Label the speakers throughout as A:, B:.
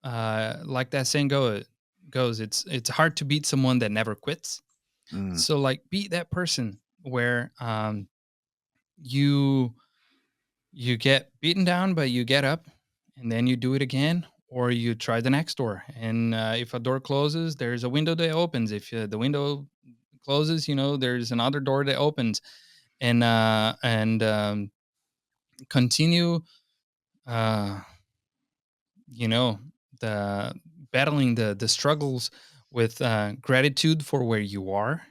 A: like that saying goes, it's hard to beat someone that never quits.
B: Mm.
A: So like beat that person where you you get beaten down, but you get up and then you do it again, or you try the next door. And if a door closes, there's a window that opens. If the window closes, there's another door that opens. And continue, uh, you know, the battling the struggles with gratitude for where you are,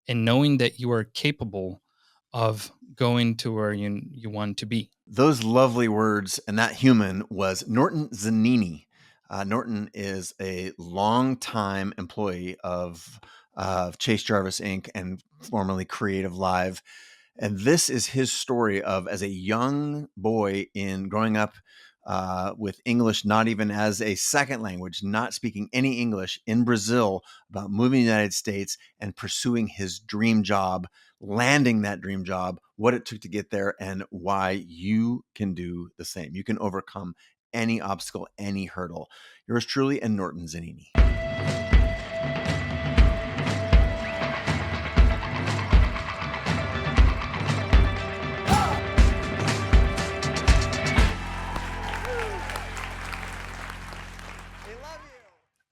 A: and knowing that you are capable of going to where you want to be.
B: Those lovely words, and that human was Norton Zanini. Norton is a longtime employee of Chase Jarvis Inc. and formerly Creative Live. And this is his story of as a young boy in growing up with English not even as a second language, not speaking any English in Brazil, about moving to the United States and pursuing his dream job, landing that dream job, what it took to get there, and why you can do the same. You can overcome any obstacle, any hurdle. Yours truly, and Norton Zanini.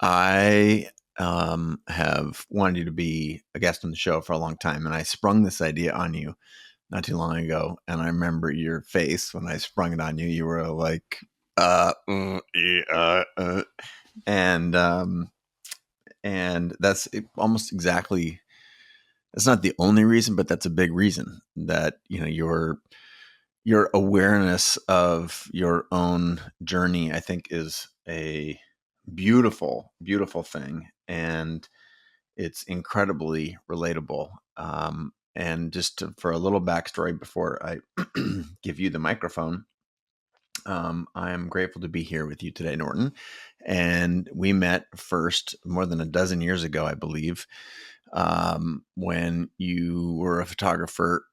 B: I have wanted you to be a guest on the show for a long time, and I sprung this idea on you not too long ago. And I remember your face when I sprung it on you. You were like, yeah, and that's almost exactly. That's not the only reason, but that's a big reason that your awareness of your own journey, I think, is a beautiful, beautiful thing. And it's incredibly relatable. And for a little backstory before I give you the microphone, I'm grateful to be here with you today, Norton. And we met first more than a dozen years ago, I believe, when you were a photographer.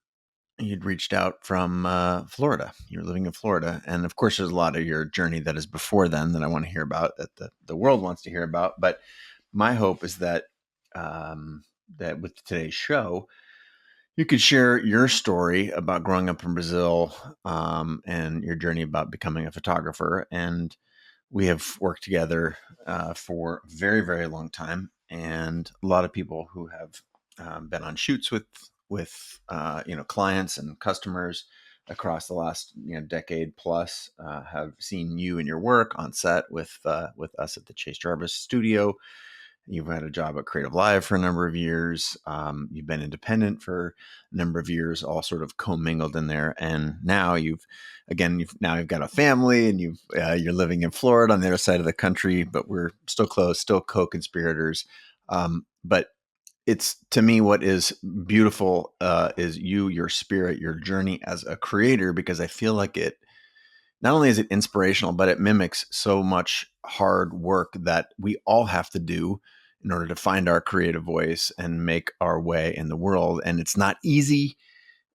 B: You'd reached out from Florida. You're living in Florida. And of course, there's a lot of your journey that is before then that I want to hear about, that the world wants to hear about. But my hope is that that with today's show, you could share your story about growing up in Brazil, and your journey about becoming a photographer. And we have worked together for a very, very long time, and a lot of people who have been on shoots with clients and customers across the last decade plus have seen you and your work on set with us at the Chase Jarvis studio. You've had a job at Creative Live for a number of years. You've been independent for a number of years, all sort of commingled in there. And now you've got a family, and you're living in Florida on the other side of the country, but we're still close, still co-conspirators. But it's, to me, what is beautiful is your spirit, your journey as a creator, because I feel like it not only is it inspirational, but it mimics so much hard work that we all have to do in order to find our creative voice and make our way in the world. And it's not easy,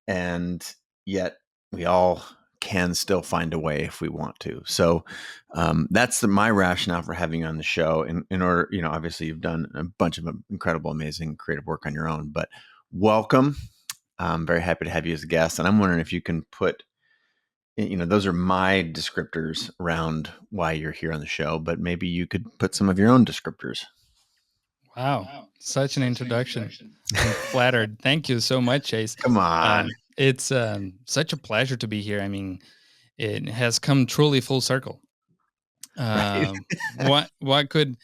B: and yet we all can still find a way if we want to. So that's my rationale for having you on the show. In order, obviously you've done a bunch of incredible, amazing creative work on your own, but welcome. I'm very happy to have you as a guest. And I'm wondering if you can put, those are my descriptors around why you're here on the show, but maybe you could put some of your own descriptors.
A: Wow, such an introduction. I'm flattered. Thank you so much, Chase.
B: Come on.
A: It's such a pleasure to be here. I mean, it has come truly full circle.
B: Right.
A: What could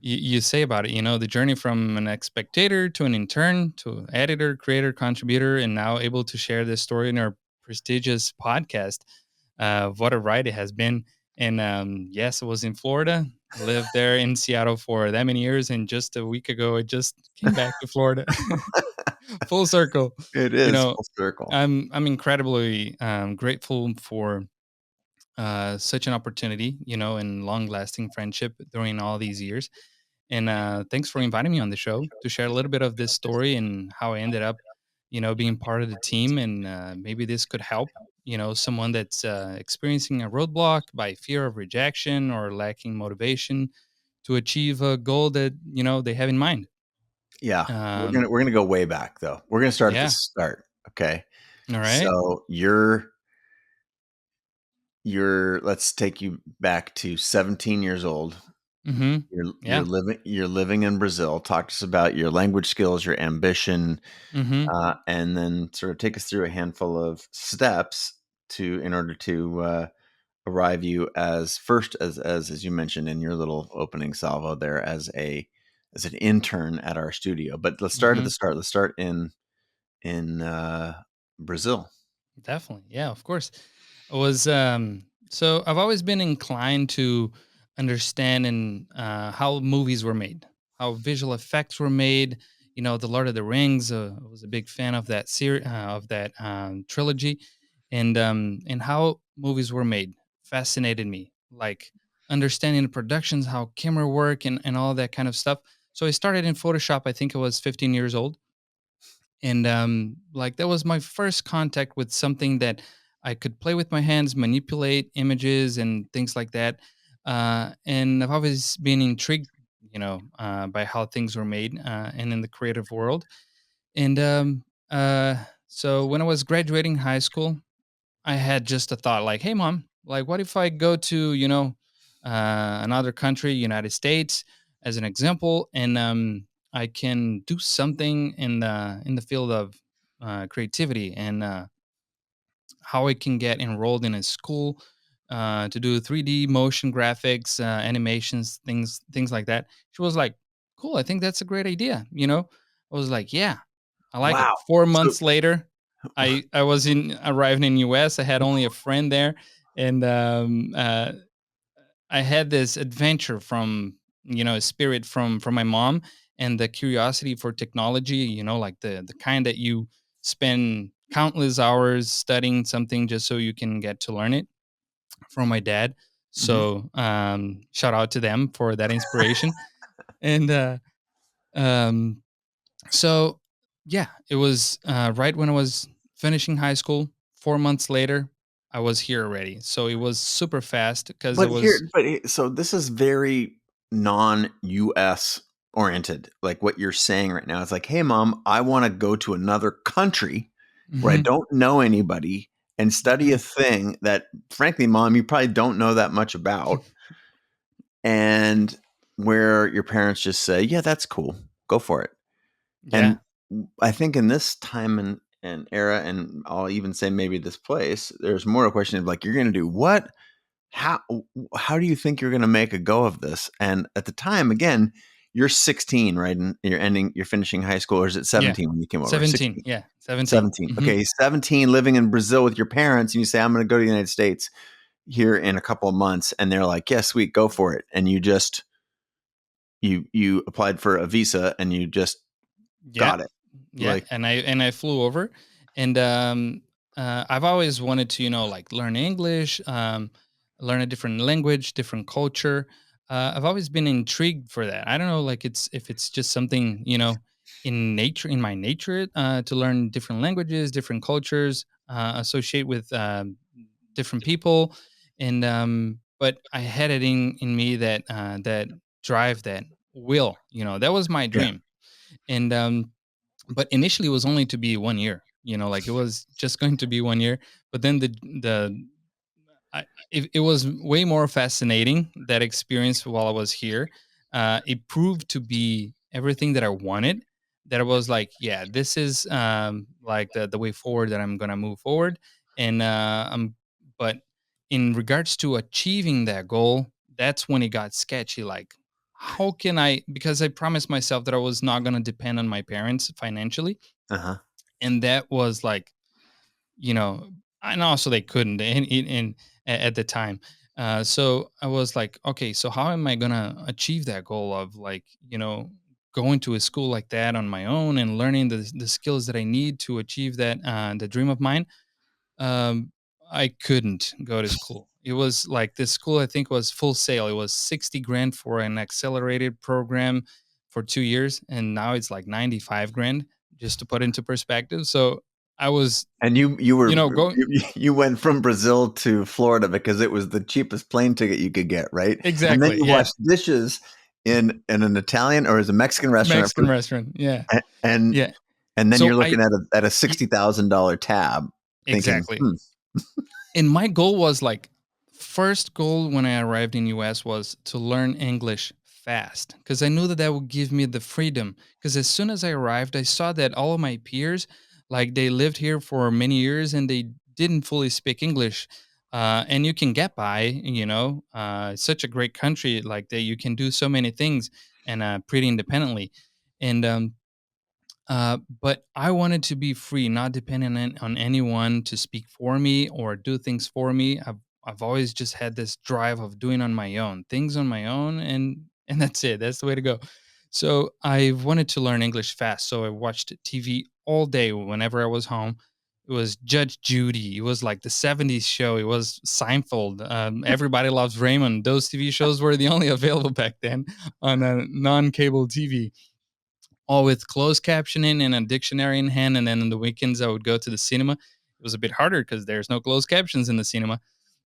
A: you say about it? The journey from an spectator to an intern to editor, creator, contributor, and now able to share this story in our prestigious podcast. What a ride it has been. And yes, I was in Florida, lived there in Seattle for that many years. And just a week ago, I just came back to Florida. Full circle.
B: It
A: You
B: is
A: know,
B: full circle.
A: I'm incredibly grateful for such an opportunity, and long lasting friendship during all these years. And thanks for inviting me on the show to share a little bit of this story and how I ended up, being part of the team. And maybe this could help. someone that's experiencing a roadblock by fear of rejection or lacking motivation to achieve a goal that they have in mind.
B: Yeah.
A: um
B: We're gonna go way back though. We're gonna start at the
A: yeah.
B: start. Okay.
A: All right.
B: So you're let's take you back to 17 years old.
A: Mm-hmm.
B: You're
A: Yeah.
B: living in Brazil. Talk to us about your language skills, your ambition,
A: Mm-hmm.
B: and then sort of take us through a handful of steps to in order to arrive you as first as you mentioned in your little opening salvo there as an intern at our studio. But let's start at
A: Mm-hmm.
B: the start. Let's start in Brazil.
A: Definitely. Yeah, of course. I was so I've always been inclined to understand and how movies were made, how visual effects were made. The Lord of the Rings. I was a big fan of that series, of that trilogy, and how movies were made fascinated me. Like understanding the productions, how camera work, and all that kind of stuff. So I started in Photoshop. I think I was 15 years old, and like that was my first contact with something that I could play with my hands, manipulate images and things like that. And I've always been intrigued, by how things were made and in the creative world. And so when I was graduating high school, I had just a thought like, hey, mom, like, what if I go to, another country, United States, as an example, and I can do something in the field of creativity and how I can get enrolled in a school to do 3D motion graphics, animations, things like that. She was like, cool, I think that's a great idea. I was like, yeah, I like it.
B: Wow.
A: 4 months
B: So
A: later, I was in arriving in US. I had only a friend there, and I had this adventure from a spirit from my mom, and the curiosity for technology. Like the kind that you spend countless hours studying something just so you can get to learn it, from my dad.
B: mhm.
A: So shout out to them for that inspiration. And um, so yeah, it was right when I was finishing high school. 4 months later, I was here already. So it was super fast because I was.
B: So this is very non-US oriented. Like what you're saying right now. It's like, hey mom, I want to go to another country where I
A: Mhm,
B: don't know anybody and study a
A: mhm.
B: thing that frankly, mom, you probably don't know that much about, and where your parents just say, yeah, that's cool. Go for it.
A: Yeah.
B: And I think in this time and era, and I'll even say maybe this place, there's more a question of like, you're going to do what? How how do you think you're going to make a go of this? And at the time, again, you're 16, right? And you're finishing high school, or is it
A: Yeah.
B: 17 when you came over?
A: 17.
B: 16,
A: Yeah. 17.
B: 17.
A: Mhm.
B: Okay, 17, living in Brazil with your parents, and you say, I'm going to go to the United States here in a couple of months, and they're like, yeah, sweet, go for it. And you just you applied for a visa, and you just
A: Yeah.
B: got it.
A: Yeah.
B: Like,
A: And I flew over, and I've always wanted to, like learn English, learn a different language, different culture. I've always been intrigued for that. I don't know, like if it's just something, in my nature, to learn different languages, different cultures, associate with different people, and but I had it in me that drive, that will, that was my
B: yeah,
A: dream. And but initially it was only to be 1 year, like it was just going to be 1 year. But then the it was way more fascinating, that experience while I was here. It proved to be everything that I wanted, that I was like, yeah, this is like the way forward, that I'm gonna move forward. And but in regards to achieving that goal, that's when it got sketchy. Like, how can I, because I promised myself that I was not gonna depend on my parents financially,
B: uh-huh,
A: and that was like, you know, and also they couldn't at the time. So I was like, okay, so how am I gonna achieve that goal of, like, going to a school like that on my own and learning the skills that I need to achieve that, the dream of mine? Um, I couldn't go to school. It was like, this school, I think, was full sale. It was 60 grand for an accelerated program for 2 years, and now it's like 95 grand, just to put into perspective. So I was,
B: And you were
A: going
B: you went from Brazil to Florida because it was the cheapest plane ticket you could get, right? And then
A: exactly,
B: you
A: yeah,
B: washed dishes in an Italian or as a Mexican restaurant
A: Mexican restaurant, yeah,
B: and and,
A: yeah.
B: and then
A: So
B: you're
A: I
B: looking at a
A: y-
B: $60,000 tab, thinking,
A: exactly. And my goal was like, first goal when I arrived in US was to learn English fast because I knew that that would give me the freedom. Because as soon as I arrived, I saw that all of my peers, like they lived here for many years and they didn't fully speak English. And you can get by, it's such a great country like that. You can do so many things and pretty independently. And but I wanted to be free, not dependent on anyone to speak for me or do things for me. I've always just had this drive of doing on my own, things on my own, and that's it. That's the way to go. So I wanted to learn English fast. So I watched TV all day whenever I was home. It was Judge Judy. It was like the '70s show. It was Seinfeld. Everybody Loves Raymond. Those TV shows were the only available back then on a non-cable TV, all with closed captioning and a dictionary in hand. And then on the weekends, I would go to the cinema. It was a bit harder because there's no closed captions in the cinema,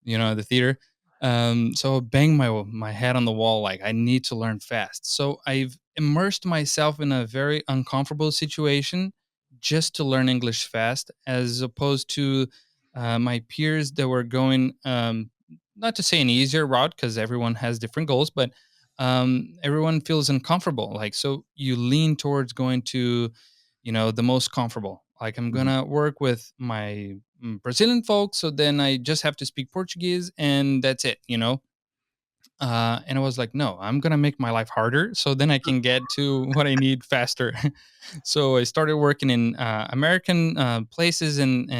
A: the theater. So I banged my head on the wall like I need to learn fast. So I've immersed myself in a very uncomfortable situation just to learn English fast, as opposed to my peers that were going, not to say an easier route because everyone has different goals, but everyone feels uncomfortable. Like, so you lean towards going to, the most comfortable. Like, I'm
B: Mhm.
A: gonna work with my Brazilian folks, so then I just have to speak Portuguese, and that's it. And I was like, no, I'm gonna make my life harder, so then I can get to what I need faster. So I started working in American places, and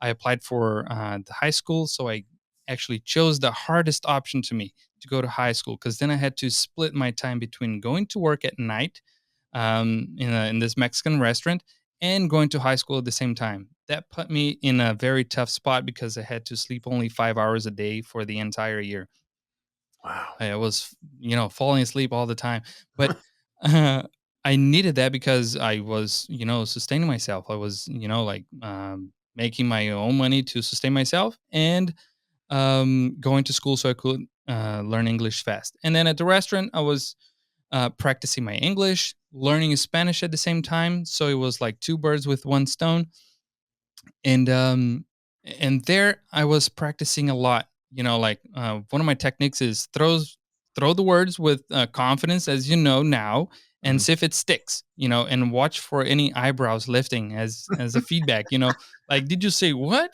A: I applied for the high school. So I actually chose the hardest option to me to go to high school because then I had to split my time between going to work at night in this Mexican restaurant and going to high school at the same time. That put me in a very tough spot because I had to sleep only 5 hours a day for the entire year.
B: Wow.
A: I was, falling asleep all the time. But uh, I needed that because I was, sustaining myself. I was, like making my own money to sustain myself and going to school so I could learn English fast. And then at the restaurant, I was practicing my English, learning Spanish at the same time. So it was like two birds with one stone. And there I was practicing a lot. Like one of my techniques is throw the words with confidence, as you know now, and
B: Mhm.
A: see if it sticks. And watch for any eyebrows lifting as a feedback. Like, did you say what?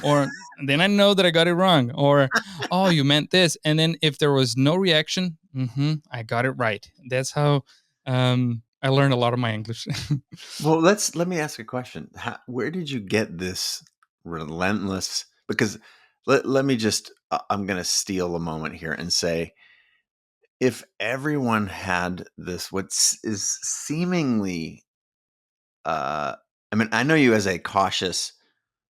A: Or then I know that I got it wrong. Or, oh, you meant this. And then if there was no reaction, I got it right. That's how I learned a lot of my English.
B: Well, let me ask a question. Where did you get this relentless? Because let me just, I'm going to steal a moment here and say, if everyone had this, is seemingly, uh, I mean, I know you as a cautious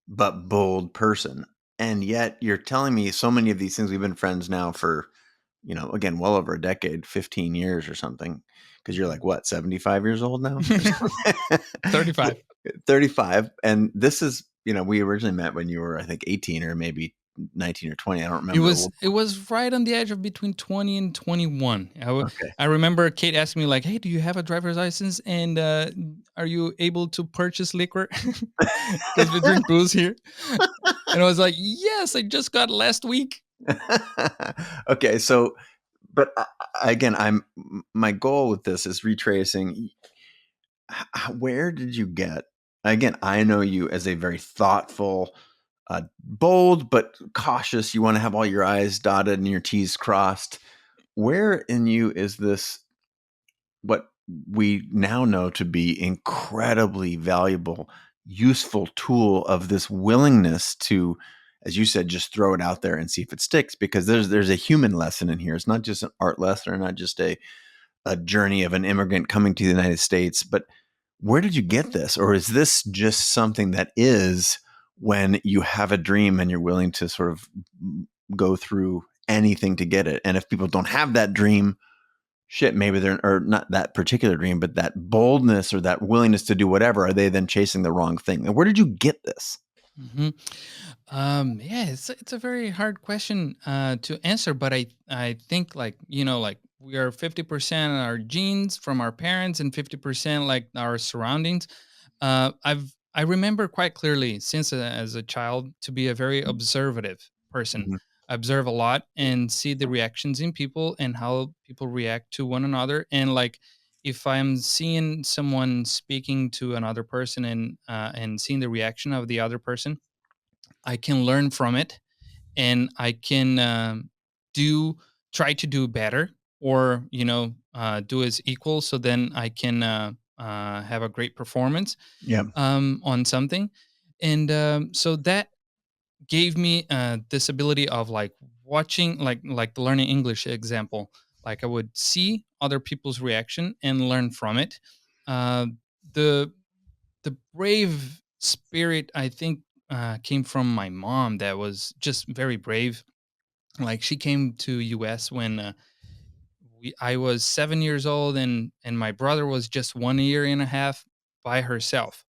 B: but bold person, and yet you're telling me so many of these things. We've been friends now for, again, well over a decade, 15 years or something. Because you're like, what, 75 years old now or something?
A: 35.
B: 35. And this is, we originally met when you were, I think, 18 or maybe 19 or 20. I don't
A: It
B: remember.
A: was it was right on the edge of between 20 and 21.
B: Okay.
A: I remember Kate asked me like, "Hey, do you have a driver's license and are you able to purchase liquor? Because we drink booze here." And I was like, "Yes, I just got last week."
B: Okay. So, but again, my goal with this is retracing. Where did you get? Again, I know you as a very thoughtful, bold but cautious. You want to have all your I's dotted and your T's crossed. Where in you is this, what we now know to be incredibly valuable, useful tool of this willingness to, as you said, just throw it out there and see if it sticks? Because there's a human lesson in here. It's not just an art lesson or not just a journey of an immigrant coming to the United States, but where did you get this? Or is this just something that is when you have a dream and you're willing to sort of go through anything to get it? And if people don't have that dream, shit, maybe they're, or not that particular dream, but that boldness or that willingness to do whatever, are they then chasing the wrong thing? And where did you get this?
A: Hmm. Yeah, it's a very hard question to answer, but I think, like, like, we are 50% our genes from our parents and 50% like our surroundings. I remember quite clearly since as a child to be a very observative person.
B: Mhm.
A: I observe a lot and see the reactions in people and how people react to one another. And like, if I'm seeing someone speaking to another person and seeing the reaction of the other person, I can learn from it, and I can do try to do better, or do as equal, so then I can have a great performance
B: Yeah.
A: on something. And so that gave me this ability of like watching, like the learning English example. Like, I would see other people's reaction and learn from it. uh, the the brave spirit, I think, came from my mom, that was just very brave. Like, she came to US when I was 7 years old, and my brother was just 1 year and a half by herself.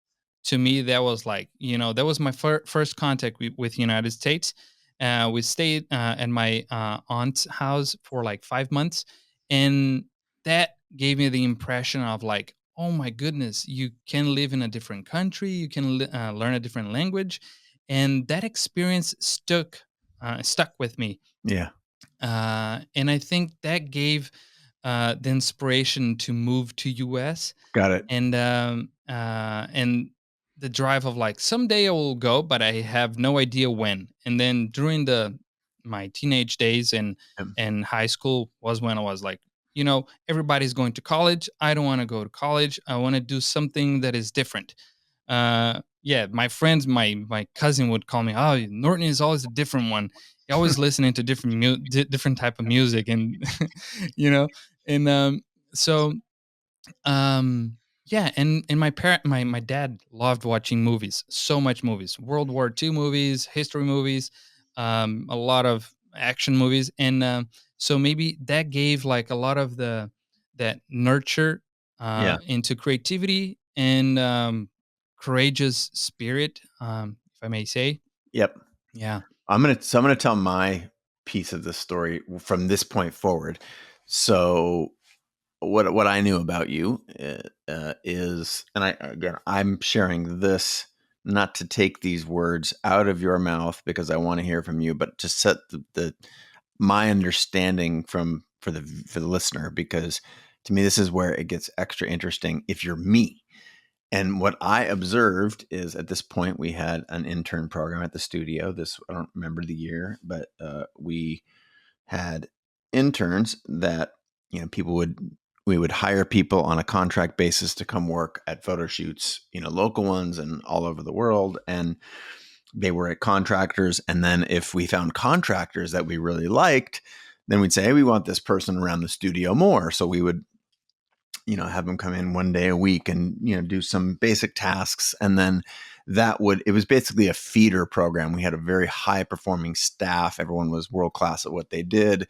A: To me, that was like, that was my first contact with United States. We stayed at my aunt's house for like 5 months, and that gave me the impression of like, oh my goodness, you can live in a different country, you can learn a different language, and that experience stuck with me.
B: Yeah.
A: And I think that gave the inspiration to move to US.
B: Got it.
A: And the drive of like, someday I will go, but I have no idea when. And then during the my teenage days and high school was when I was like, everybody's going to college, I don't want to go to college, I want to do something that is different. Yeah, my friends, my cousin would call me, oh, Norton is always a different one, he always listening to different type of music, and you know and so um yeah. And my dad loved watching movies, so much movies, World War II movies, history movies, a lot of action movies. And so maybe that gave like a lot of the that nurture
B: Yeah.
A: into creativity and courageous spirit, if I may say.
B: Yep.
A: Yeah.
B: I'm gonna tell my piece of the story from this point forward. So what I knew about you is, and I'm sharing this not to take these words out of your mouth because I want to hear from you, but to set the my understanding for the listener, because to me this is where it gets extra interesting if you're me. And what I observed is, at this point we had an intern program at the studio. This, I don't remember the year, but we had interns that, people we would hire people on a contract basis to come work at photo shoots, local ones and all over the world. And they were at contractors. And then if we found contractors that we really liked, then we'd say, hey, we want this person around the studio more. So we would, have them come in one day a week and, do some basic tasks. And then it was basically a feeder program. We had a very high performing staff. Everyone was world class at what they did.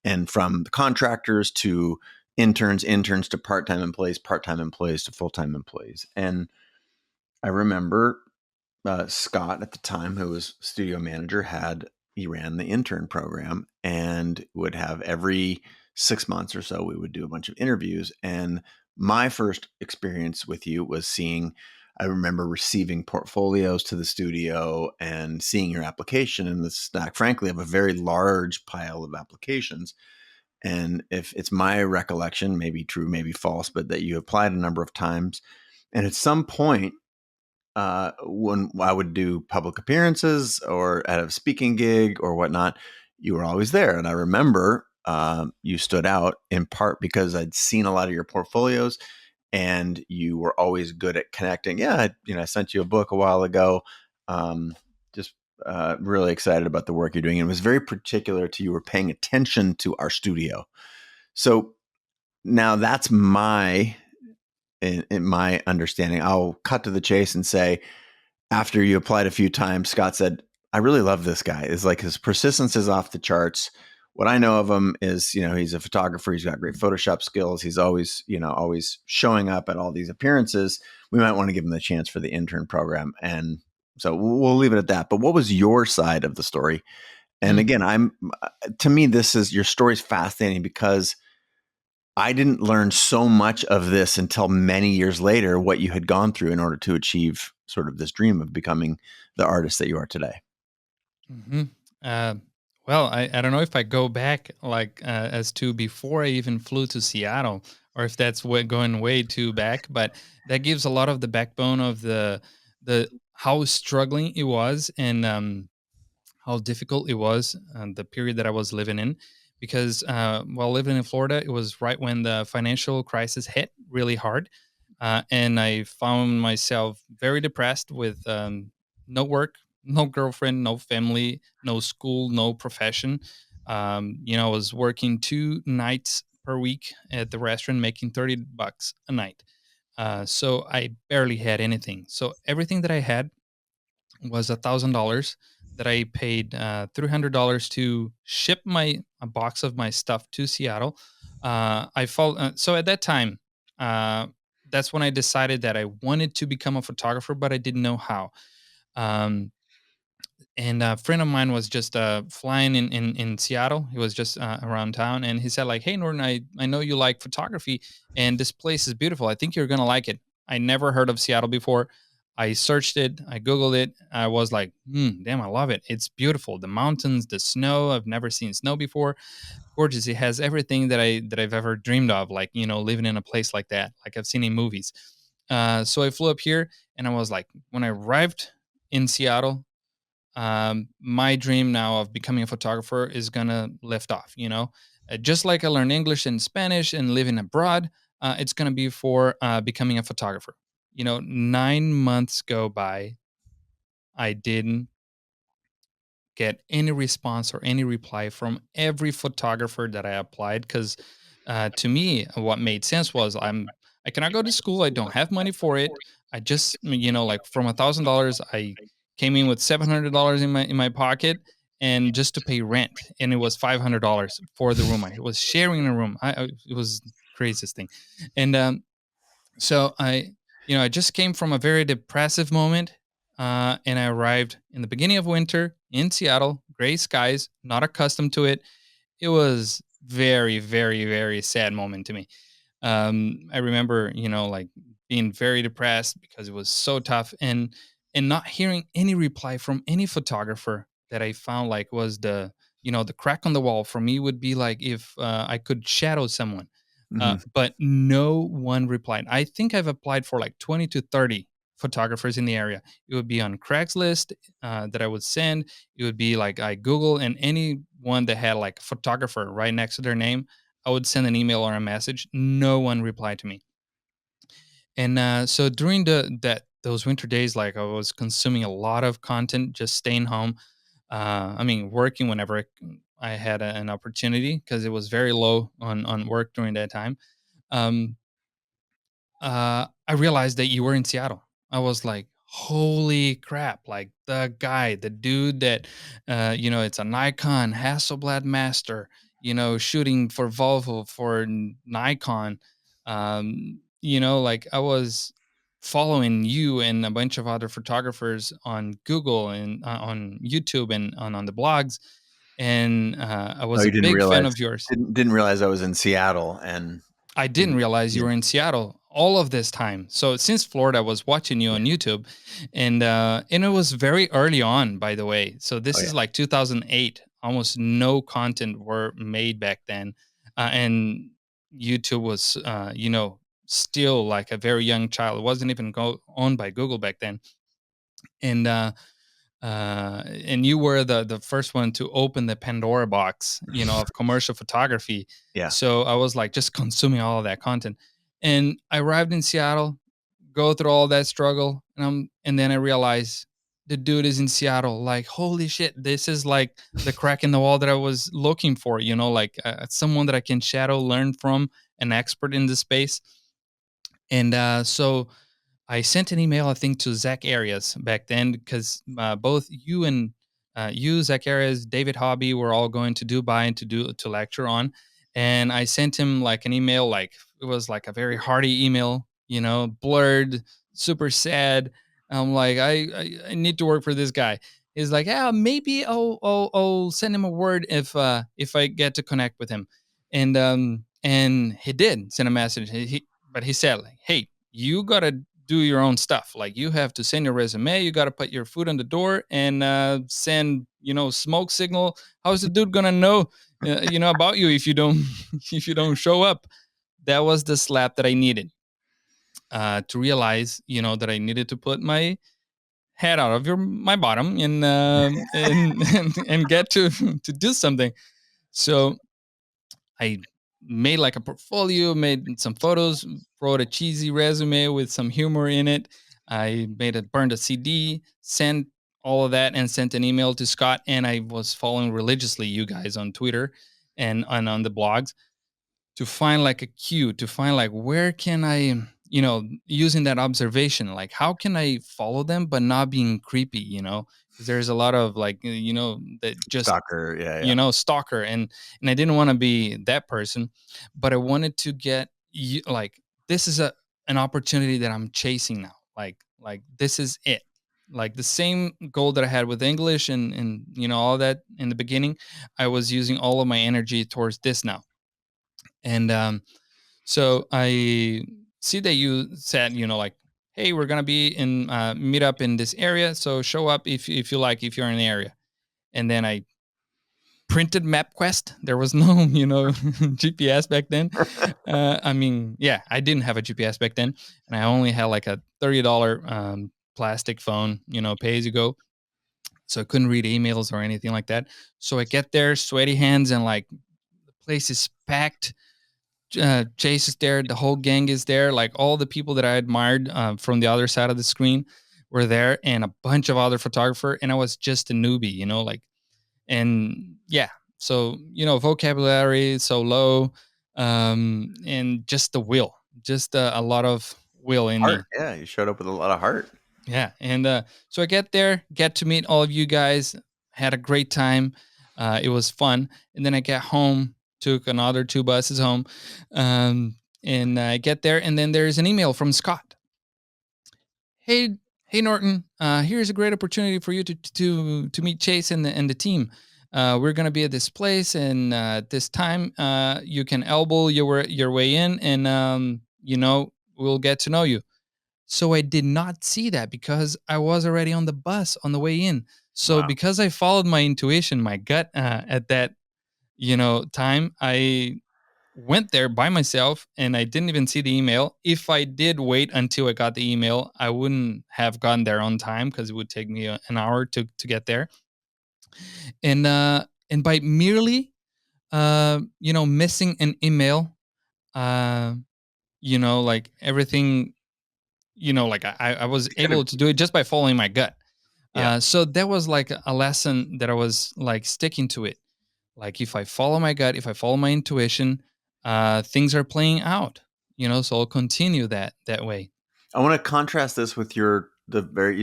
B: And from the contractors to interns to part-time employees to full-time employees. And I remember Scott at the time, who was studio manager, he ran the intern program and would have every 6 months or so, we would do a bunch of interviews. And my first experience with you was I remember receiving portfolios to the studio and seeing your application in the stack, frankly, of a very large pile of applications. And if it's my recollection, maybe true, maybe false, but that you applied a number of times. And at some point, when I would do public appearances or at a speaking gig or whatnot, you were always there. And I remember you stood out in part because I'd seen a lot of your portfolios and you were always good at connecting. Yeah, I sent you a book a while ago. Just really excited about the work you're doing. And it was very particular to you were paying attention to our studio. So now that's in my understanding. I'll cut to the chase and say, after you applied a few times, Scott said, I really love this guy. It's like his persistence is off the charts. what I know of him is, he's a photographer. He's got great Photoshop skills. He's always, always showing up at all these appearances. We might want to give him the chance for the intern program. And so we'll leave it at that. But what was your side of the story? And
A: Mm.
B: again, to me, your story is fascinating because I didn't learn so much of this until many years later, what you had gone through in order to achieve sort of this dream of becoming the artist that you are today.
A: Hmm. Uh, well, I don't know if I go back like as to before I even flew to Seattle, or if that's going way too back. But that gives a lot of the backbone of the how struggling it was, and how difficult it was, the period that I was living in, because while living in Florida, it was right when the financial crisis hit really hard, and I found myself very depressed with no work, no girlfriend, no family, no school, no profession. I was working 2 nights per week at the restaurant, making $30 a night. So I barely had anything. So everything that I had was $1,000 that I paid $300 to ship my a box of my stuff to Seattle. So at that time, uh, that's when I decided that I wanted to become a photographer, but I didn't know how. Um, and a friend of mine was just flying in Seattle. He was just around town, and he said like, "Hey Norton, I know you like photography, and this place is beautiful. I think you're gonna like it." I never heard of Seattle before. I searched it, I googled it. I was like, damn, I love it. It's beautiful. The mountains, the snow. I've never seen snow before. Gorgeous. It has everything that I've ever dreamed of, like living in a place like that, like I've seen in movies. So I flew up here, and I was like, when I arrived in Seattle, my dream now of becoming a photographer is gonna lift off. Just like I learned English and Spanish and living abroad, it's gonna be for becoming a photographer. 9 months go by. I didn't get any response or any reply from every photographer that I applied, because to me, what made sense was I cannot go to school. I don't have money for it. I just like from $1,000, I came in with $700 in my pocket, and just to pay rent, and it was $500 for the room. I was sharing a room. It was the craziest thing, and so I just came from a very depressive moment, and I arrived in the beginning of winter in Seattle, gray skies, not accustomed to it. It was very, very, very sad moment to me. I remember, like being very depressed because it was so tough, and not hearing any reply from any photographer that I found like was the crack on the wall for me would be like if I could shadow someone,
B: Mm-hmm.
A: but no one replied. I think I've applied for like 20 to 30 photographers in the area. It would be on Craigslist that I would send. It would be like I Google, and anyone that had like photographer right next to their name, I would send an email or a message. No one replied to me. And so during those winter days, like I was consuming a lot of content, just staying home. Working whenever I had an opportunity, because it was very low on work during that time. Um, I realized that you were in Seattle. I was like, holy crap! Like the dude that, it's a Nikon Hasselblad master, shooting for Volvo for Nikon. Like I was following you and a bunch of other photographers on Google and on YouTube and on the blogs, and I
B: Oh,
A: was
B: you
A: a
B: didn't
A: big fan
B: realize
A: of yours.
B: didn't realize I was in Seattle and
A: I didn't
B: didn't.
A: realize you
B: Yeah.
A: were in Seattle all of this time. So since Florida, I was watching you
B: Yeah.
A: on YouTube, and it was very early on, by the way. So
B: Oh
A: this
B: yeah.
A: is like 2008. Almost no content were made back then, and YouTube was, still like a very young child. It wasn't even owned by Google back then, and and you were the first one to open the Pandora box, of commercial photography.
B: Yeah.
A: So I was like just consuming all of that content, and I arrived in Seattle, go through all that struggle, and then I realized the dude is in Seattle. Like holy shit, this is like the crack in the wall that I was looking for. Like someone that I can shadow, learn from, an expert in the space, and so I sent an email, I think, to Zach Arias back then, because both you and you, Zacharias, David Hobby were all going to Dubai and to lecture on. And I sent him like an email, like it was like a very hearty email, blurred, super sad. I'm like, I need to work for this guy. He's like, yeah, maybe I'll send him a word if I get to connect with him. And he did send a message. But he said like, hey, you gotta do your own stuff. Like you have to send your resume. You got to put your foot on the door and send, smoke signal. How's the dude gonna know, about you if you don't if you don't show up? That was the slap that I needed to realize, that I needed to put my head out of my bottom and get to do something. So I made like a portfolio, made some photos, wrote a cheesy resume with some humor in it. I burned a CD, sent all of that, and sent an email to Scott. And I was following religiously you guys on Twitter and on the blogs to find like a cue, to find like where can I, using that observation, like how can I follow them but not being creepy, because there's a lot of like, that just
B: Stalker. Yeah, yeah.
A: stalker, and I didn't want to be that person, but I wanted to get like this is an opportunity that I'm chasing now, like this is it, like the same goal that I had with English and all that in the beginning. I was using all of my energy towards this now. And so I see that you said, like, hey, we're gonna be in meet up in this area, so show up if you like, if you're in the area. And then I printed MapQuest. There was no, GPS back then. I mean, yeah, I didn't have a GPS back then, and I only had like a $30 plastic phone, pay as you go. So I couldn't read emails or anything like that. So I get there, sweaty hands, and like the place is packed. Chase is there, the whole gang is there, like all the people that I admired from the other side of the screen were there, and a bunch of other photographer, and I was just a newbie, like, and yeah, so vocabulary is so low, and just the will, just a lot of will in
B: Heart.
A: me.
B: Yeah, you showed up with a lot of heart.
A: Yeah, and so I get there, get to meet all of you guys, had a great time. It was fun, and then I get home, took another two buses home, and I get there, and then there's an email from Scott. Hey, hey, Norton. Here's a great opportunity for you to meet Chase and the team. We're gonna be at this place, and this time you can elbow your way in, and we'll get to know you. So I did not see that because I was already on the bus on the way in. So
B: Wow.
A: because I followed my intuition, my gut at that time, I went there by myself and I didn't even see the email. If I did wait until I got the email, I wouldn't have gotten there on time because it would take me an hour to get there. And by merely missing an email, uh, like everything, like I was
B: It could have.
A: able to do it just by following my gut.
B: Yeah.
A: So that was like a lesson that I was like sticking to it. Like if I follow my gut, if I follow my intuition, things are playing out. So I'll continue that way.
B: I want to contrast this with you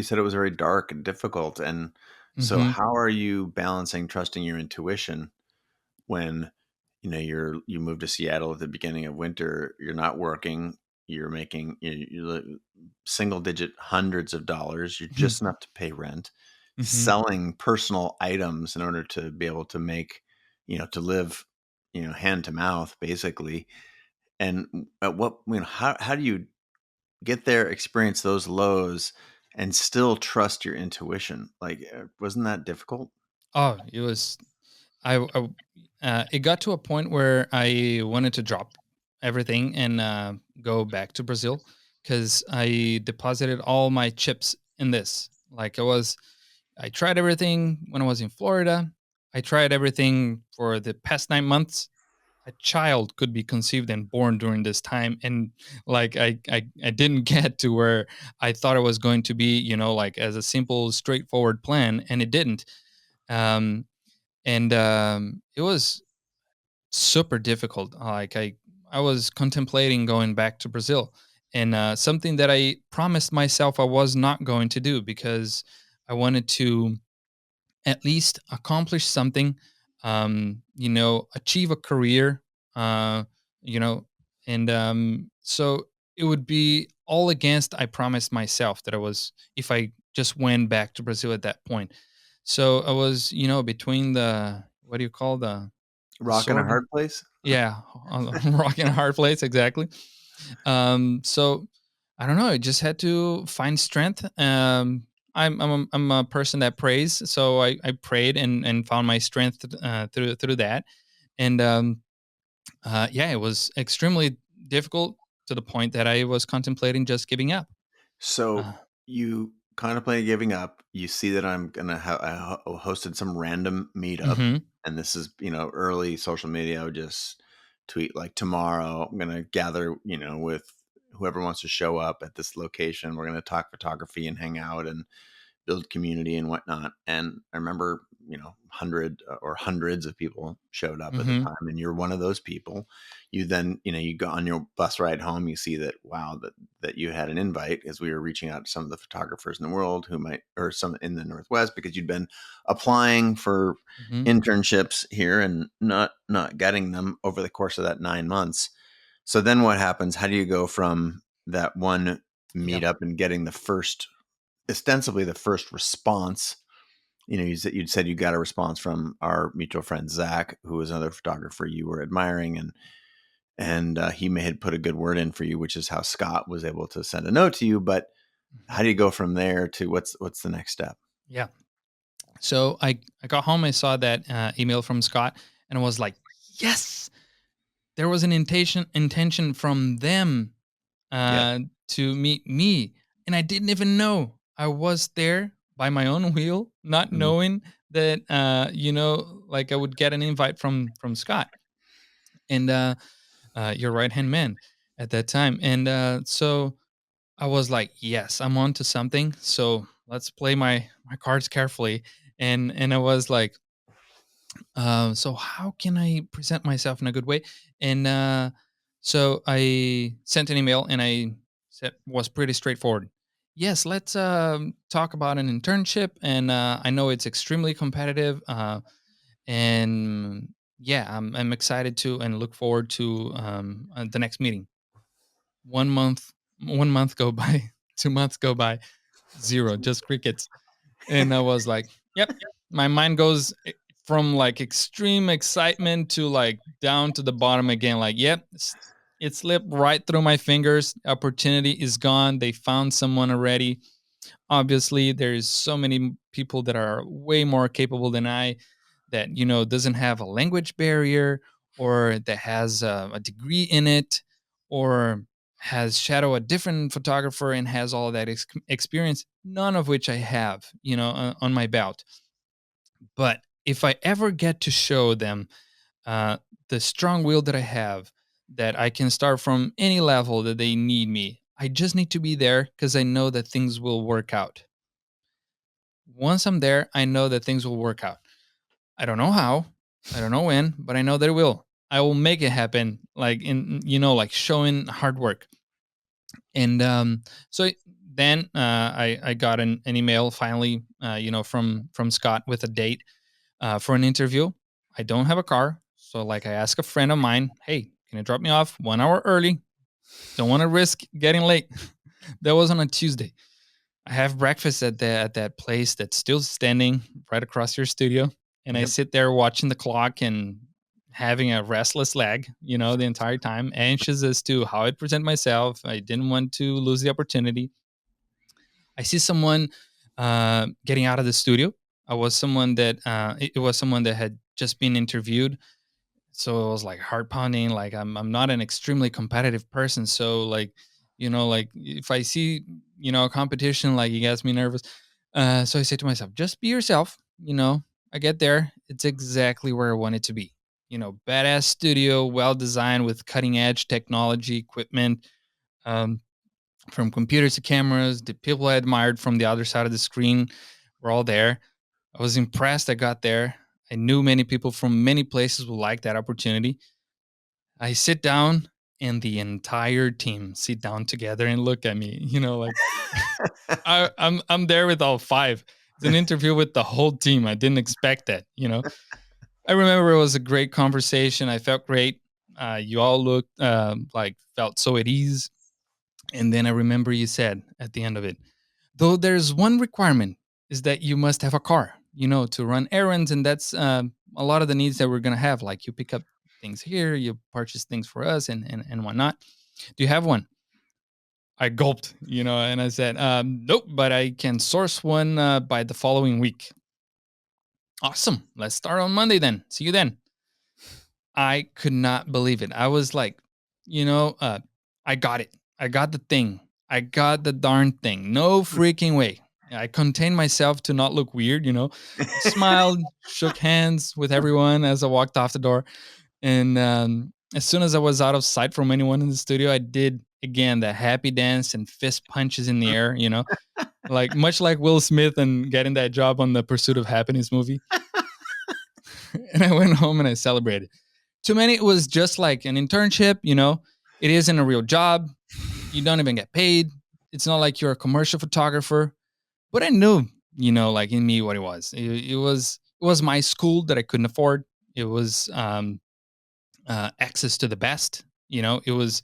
B: said it was very dark and difficult. And so
A: Hmm.
B: how are you balancing trusting your intuition when, you moved to Seattle at the beginning of winter, you're not working, you're making single digit hundreds of dollars, you're just enough to pay rent,
A: Hmm.
B: selling personal items in order to be able to make, to live, hand to mouth basically. And at what, how do you get there, experience those lows, and still trust your intuition? Like, wasn't that difficult?
A: Oh, it was. It got to a point where I wanted to drop everything and go back to Brazil because I deposited all my chips in this. Like I tried everything when I was in Florida. I tried everything for the past 9 months. A child could be conceived and born during this time, and like I didn't get to where I thought it was going to be, like as a simple, straightforward plan, and it didn't. Um, and It was super difficult. Like I was contemplating going back to Brazil, and something that I promised myself I was not going to do because I wanted to at least accomplish something, achieve a career, uh, you know, and so it would be all against. I promised myself that I was, if I just went back to Brazil at that point. So I was, between the, what do you call the
B: Rock in a
A: sword?
B: hard place.
A: Yeah, on the rock and a hard place, exactly. So I don't know. I just had to find strength. I'm a person that prays, so I prayed and found my strength through that. And yeah, it was extremely difficult to the point that I was contemplating just giving up.
B: So
A: Uh,
B: you contemplate giving up. You see that I'm gonna have hosted some random meetup,
A: hmm
B: and this is early social media. I would just tweet like tomorrow I'm gonna gather with whoever wants to show up at this location. We're gonna talk photography and hang out and build community and whatnot. And I remember, hundred or hundreds of people showed up at the
A: hmm
B: time, and you're one of those people. You then, you go on your bus ride home, you see that wow, that you had an invite, as we were reaching out to some of the photographers in the world who might, or some in the Northwest, because you'd been applying for
A: hmm
B: internships here and not getting them over the course of that 9 months. So then what happens? How do you go from that one
A: Yeah.
B: meetup and getting the first, ostensibly the first response? You'd said you got a response from our mutual friend Zach, who was another photographer you were admiring, and he may had put a good word in for you, which is how Scott was able to send a note to you. But
A: hmm
B: how do you go from there to what's the next step?
A: Yeah. So I got home. I saw that email from Scott, and I was like, yes, there was an intention from them
B: Yeah.
A: to meet me, and I didn't even know. I was there by my own wheel, not
B: Mhm.
A: knowing that like I would get an invite from Scott and your right hand man at that time, and so I was like, yes, I'm on to something. So let's play my cards carefully, and I was like, so how can I present myself in a good way? And so I sent an email and I said was pretty straightforward. Yes, let's talk about an internship, and I know it's extremely competitive, and yeah, I'm excited to and look forward to the next meeting. 1 month, 1 month go by, 2 months go by, zero, just crickets. And I was like, "Yep." My mind goes from like extreme excitement to like down to the bottom again. Like, "Yep, it slipped right through my fingers. Opportunity is gone. They found someone already." Obviously, there's so many people that are way more capable than I, that doesn't have a language barrier, or that has a degree in it, or has shadow a different photographer and has all of that experience, none of which I have on my belt. But if I ever get to show them uh, the strong will that I have, that I can start from any level that they need me, I just need to be there because I know that things will work out. Once I'm there, I know that things will work out. I don't know how, I don't know when, but I know that it will. I will make it happen, like in like showing hard work. And so then I got an email finally, from Scott with a date for an interview. I don't have a car, so like I asked a friend of mine, "Hey, can you drop me off 1 hour early? Don't want to risk getting late." That was on a Tuesday. I have breakfast at that place that's still standing right across your studio, and I
B: Yep.
A: sit there watching the clock and having a restless leg, the entire time, anxious as to how I'd present myself. I didn't want to lose the opportunity. I see someone getting out of the studio. It was someone that had just been interviewed, so it was like heart pounding. Like I'm not an extremely competitive person, so like like if I see a competition, like it gets me nervous. So I say to myself, just be yourself. I get there, it's exactly where I want it to be. Badass studio, well designed with cutting edge technology equipment. Um, from computers to cameras, the people I admired from the other side of the screen were all there. I was impressed. I got there. I knew many people from many places would like that opportunity. I sit down and the entire team sit down together and look at me. Like I'm there with all five. It's an interview with the whole team. I didn't expect that, you know. I remember it was a great conversation. I felt great. You all looked like felt so at ease. And then I remember you said at the end of it, though there's one requirement is that you must have a car, you know, to run errands. And that's a lot of the needs that we're going to have. Like you pick up things here, you purchase things for us and whatnot. Do you have one? I gulped, you know, and I said, nope, but I can source one by the following week. Awesome. Let's start on Monday then. See you then. I could not believe it. I was like, you know, I got it. I got the thing. I got the darn thing. No freaking way. I contained myself to not look weird, you know. I smiled, shook hands with everyone as I walked off the door. And as soon as I was out of sight from anyone in the studio, I did again the happy dance and fist punches in the air, you know, like much like Will Smith and getting that job on the Pursuit of Happiness movie. And I went home and I celebrated. To many, it was just like an internship, you know, it isn't a real job. You don't even get paid. It's not like you're a commercial photographer. But I knew, you know, like in me what it was. It was my school that I couldn't afford. It was access to the best. You know, it was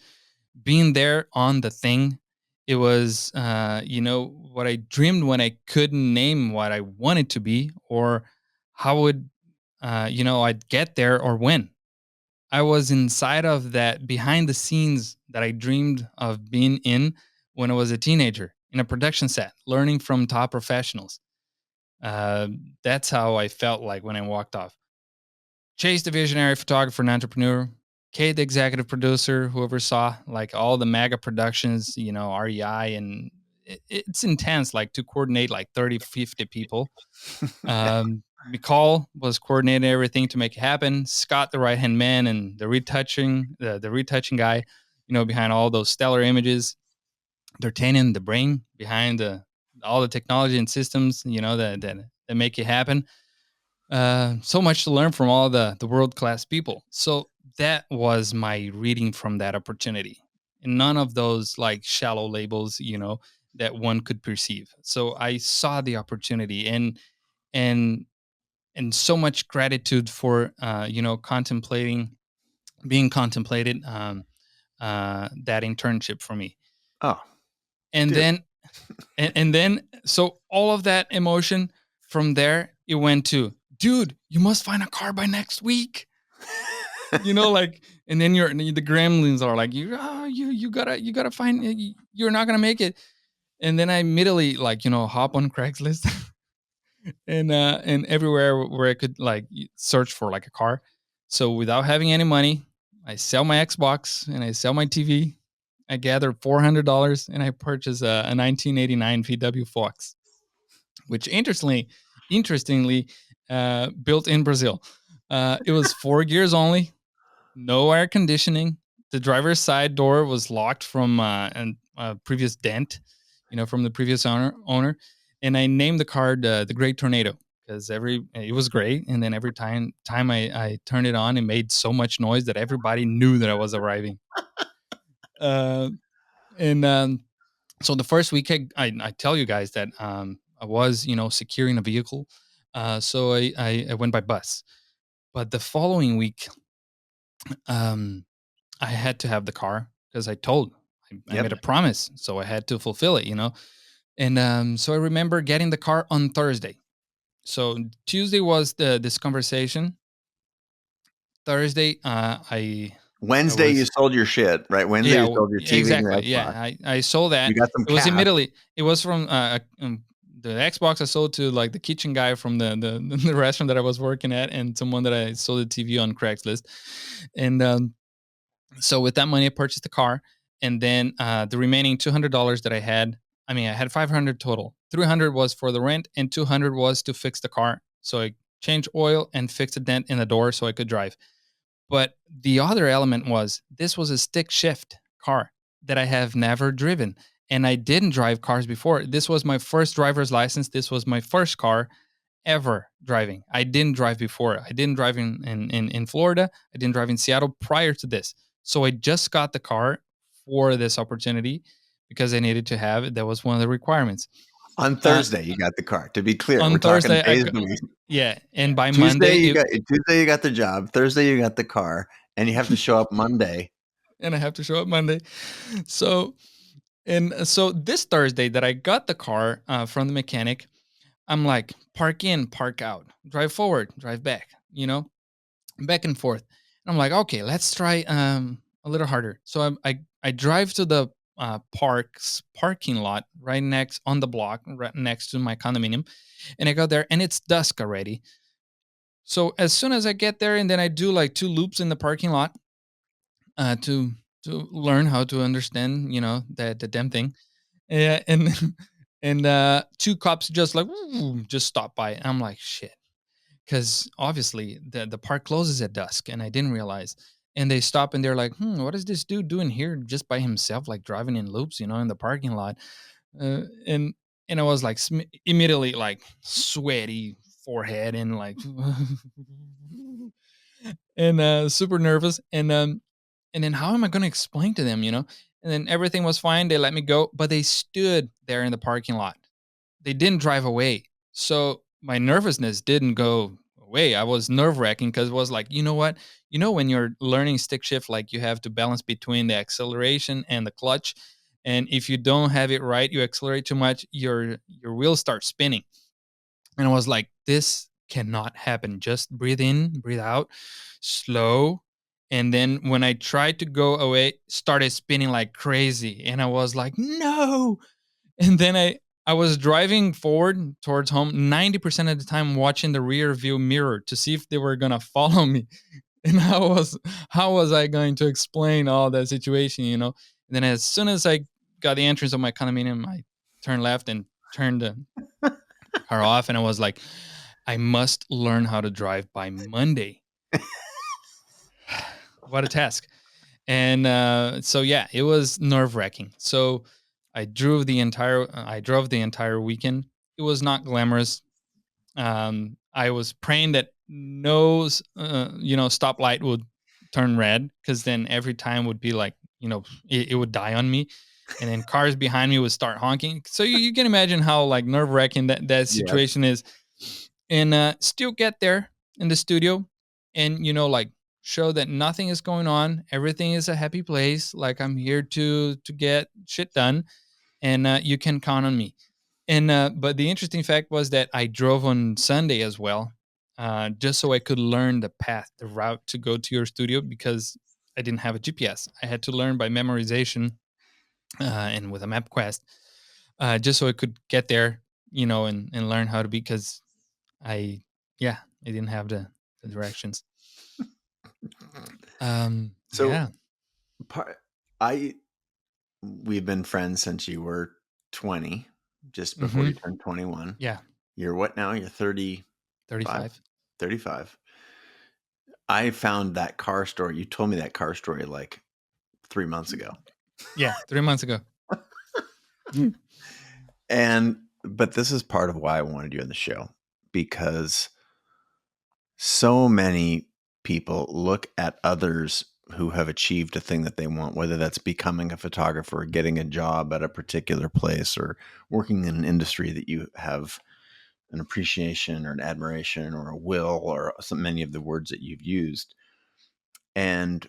A: being there on the thing. It was, you know, what I dreamed when I couldn't name what I wanted to be or how would, you know, I'd get there or when. I was inside of that behind the scenes that I dreamed of being in when I was a teenager in a production set, learning from top professionals. Uh, that's how I felt like when I walked off. Chase, the visionary photographer and entrepreneur. Kate, the executive producer, who oversaw like all the mega productions, you know, REI, and it's intense, like to coordinate like 30, 50 people. McCall was coordinating everything to make it happen. Scott, the right hand man, and the retouching guy, you know, behind all those stellar images. D'Artagnan, the brain behind all the technology and systems, you know, that make it happen. So much to learn from all the world class people. So that was my reading from that opportunity, and none of those like shallow labels, you know, that one could perceive. So I saw the opportunity, and and so much gratitude for you know contemplating being contemplated that internship for me.
B: Oh,
A: And
B: dude.
A: then and then so all of that emotion from there it went to, dude, you must find a car by next week, you know, like. And then the gremlins are like, you gotta find, you're not gonna make it. And then I immediately, like, you know, hop on Craigslist and everywhere where I could like search for like a car. So without having any money, I sell my Xbox and I sell my TV. I gathered $400 and I purchased a 1989 VW Fox, which interestingly, built in Brazil. It was 4 gears only, no air conditioning. The driver's side door was locked from a previous dent, you know, from the previous owner. And I named the car the Great Tornado because it was great. And then every time I turned it on, it made so much noise that everybody knew that I was arriving. Uh, and So the first week, I tell you guys that I was, you know, securing a vehicle. So I went by bus. But the following week, um, I had to have the car because I
B: Yep.
A: made a promise, so I had to fulfill it, you know. And so I remember getting the car on Thursday. So Tuesday was this conversation. Thursday, I
B: Wednesday, you
A: was
B: sold your shit, right? Wednesday,
A: yeah,
B: you sold your TV and your
A: exactly.
B: Xbox.
A: Yeah, I sold
B: You
A: that.
B: got some
A: It was
B: cash.
A: immediately. It was from the Xbox I sold to like the kitchen guy from the restaurant that I was working at, and someone that I sold the TV on Craigslist. And so with that money, I purchased the car, and then the remaining $200 that I had. I mean, I had 500 total. 300 was for the rent, and 200 was to fix the car. So I changed oil and fixed a dent in the door so I could drive. But the other element was this was a stick shift car that I have never driven. And I didn't drive cars before. This was my first driver's license. This was my first car ever driving. I didn't drive before. I didn't drive in Florida. I didn't drive in Seattle prior to this. So I just got the car for this opportunity because I needed to have it. That was one of the requirements.
B: On
A: Uh,
B: Thursday, you got the car. To be clear, we're
A: on
B: talking
A: Thursday,
B: days of the week.
A: yeah, and by Monday,
B: Tuesday you got the job. Thursday you got the car, and you have to show up Monday.
A: and I have to show up Monday. So, so this Thursday that I got the car from the mechanic, I'm like, park in, park out, drive forward, drive back, back and forth. And I'm like, okay, let's try a little harder. So I drive to the parking lot right next on the block, right next to my condominium, and I go there, and it's dusk already. So as soon as I get there, and then I do like two loops in the parking lot to learn how to understand, the damn thing. Yeah, and two cops just like just stop by. And I'm like, shit, because obviously the park closes at dusk, and I didn't realize. And they stop, and they're like, what is this dude doing here just by himself, like driving in loops, in the parking lot? And I was like immediately like sweaty forehead and like and super nervous. And then how am I going to explain to them, And then everything was fine. They let me go, but they stood there in the parking lot. They didn't drive away. So my nervousness didn't go away. I was nerve wracking because it was like, you know what? When you're learning stick shift, like you have to balance between the acceleration and the clutch. And if you don't have it right, you accelerate too much, your wheels start spinning. And I was like, this cannot happen. Just breathe in, breathe out, slow. And then when I tried to go away, started spinning like crazy. And I was like, no. And then I was driving forward towards home 90% of the time, watching the rear view mirror to see if they were gonna follow me. And how was I going to explain all that situation, And then as soon as I got the entrance of my condominium, I turned left and turned the car off, and I was like, I must learn how to drive by Monday. What a task. And so yeah, it was nerve wracking. So I drove the entire weekend. It was not glamorous. I was praying that no stoplight would turn red, because then every time would be like, it would die on me, and then cars behind me would start honking. So you can imagine how like nerve wracking that
B: Yes.
A: situation is. And still get there in the studio, and like show that nothing is going on, everything is a happy place, like I'm here to get shit done, and you can count on me. And but the interesting fact was that I drove on Sunday as well, just so I could learn the path, the route to go to your studio, because I didn't have a GPS. I had to learn by memorization, and with a MapQuest, just so I could get there, and learn how to be, because I yeah, I didn't have the directions.
B: So
A: Yeah.
B: part, I we've been friends since you were 20, just before you
A: Mhm.
B: turned 21.
A: Yeah.
B: You're what now? You're 35?
A: 35.
B: 35. I found that car story. You told me that car story like 3 months ago.
A: Yeah, 3 months ago.
B: But this is part of why I wanted you on the show, because so many people look at others who have achieved a thing that they want, whether that's becoming a photographer, getting a job at a particular place, or working in an industry that you have an appreciation or an admiration or a will, or so many of the words that you've used. And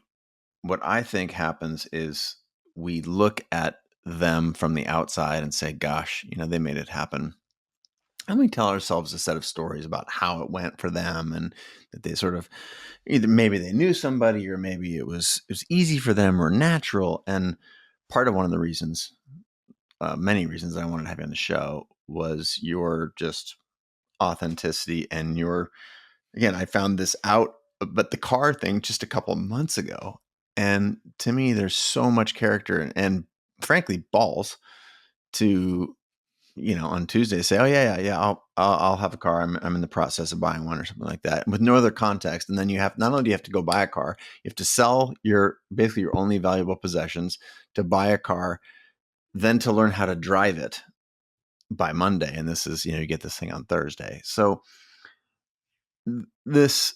B: what I think happens is we look at them from the outside and say, gosh, they made it happen. And we tell ourselves a set of stories about how it went for them, and that they sort of either maybe they knew somebody, or maybe it was easy for them or natural. And part of one of the reasons, many reasons I wanted to have you on the show, was your just authenticity. And again, I found this out, but the car thing just a couple of months ago. And to me, there's so much character and frankly, balls to, on Tuesday say, oh yeah, I'll have a car. I'm in the process of buying one, or something like that, with no other context. And then not only do you have to go buy a car, you have to sell basically your only valuable possessions to buy a car, then to learn how to drive it by Monday. And this is, you get this thing on Thursday. So this,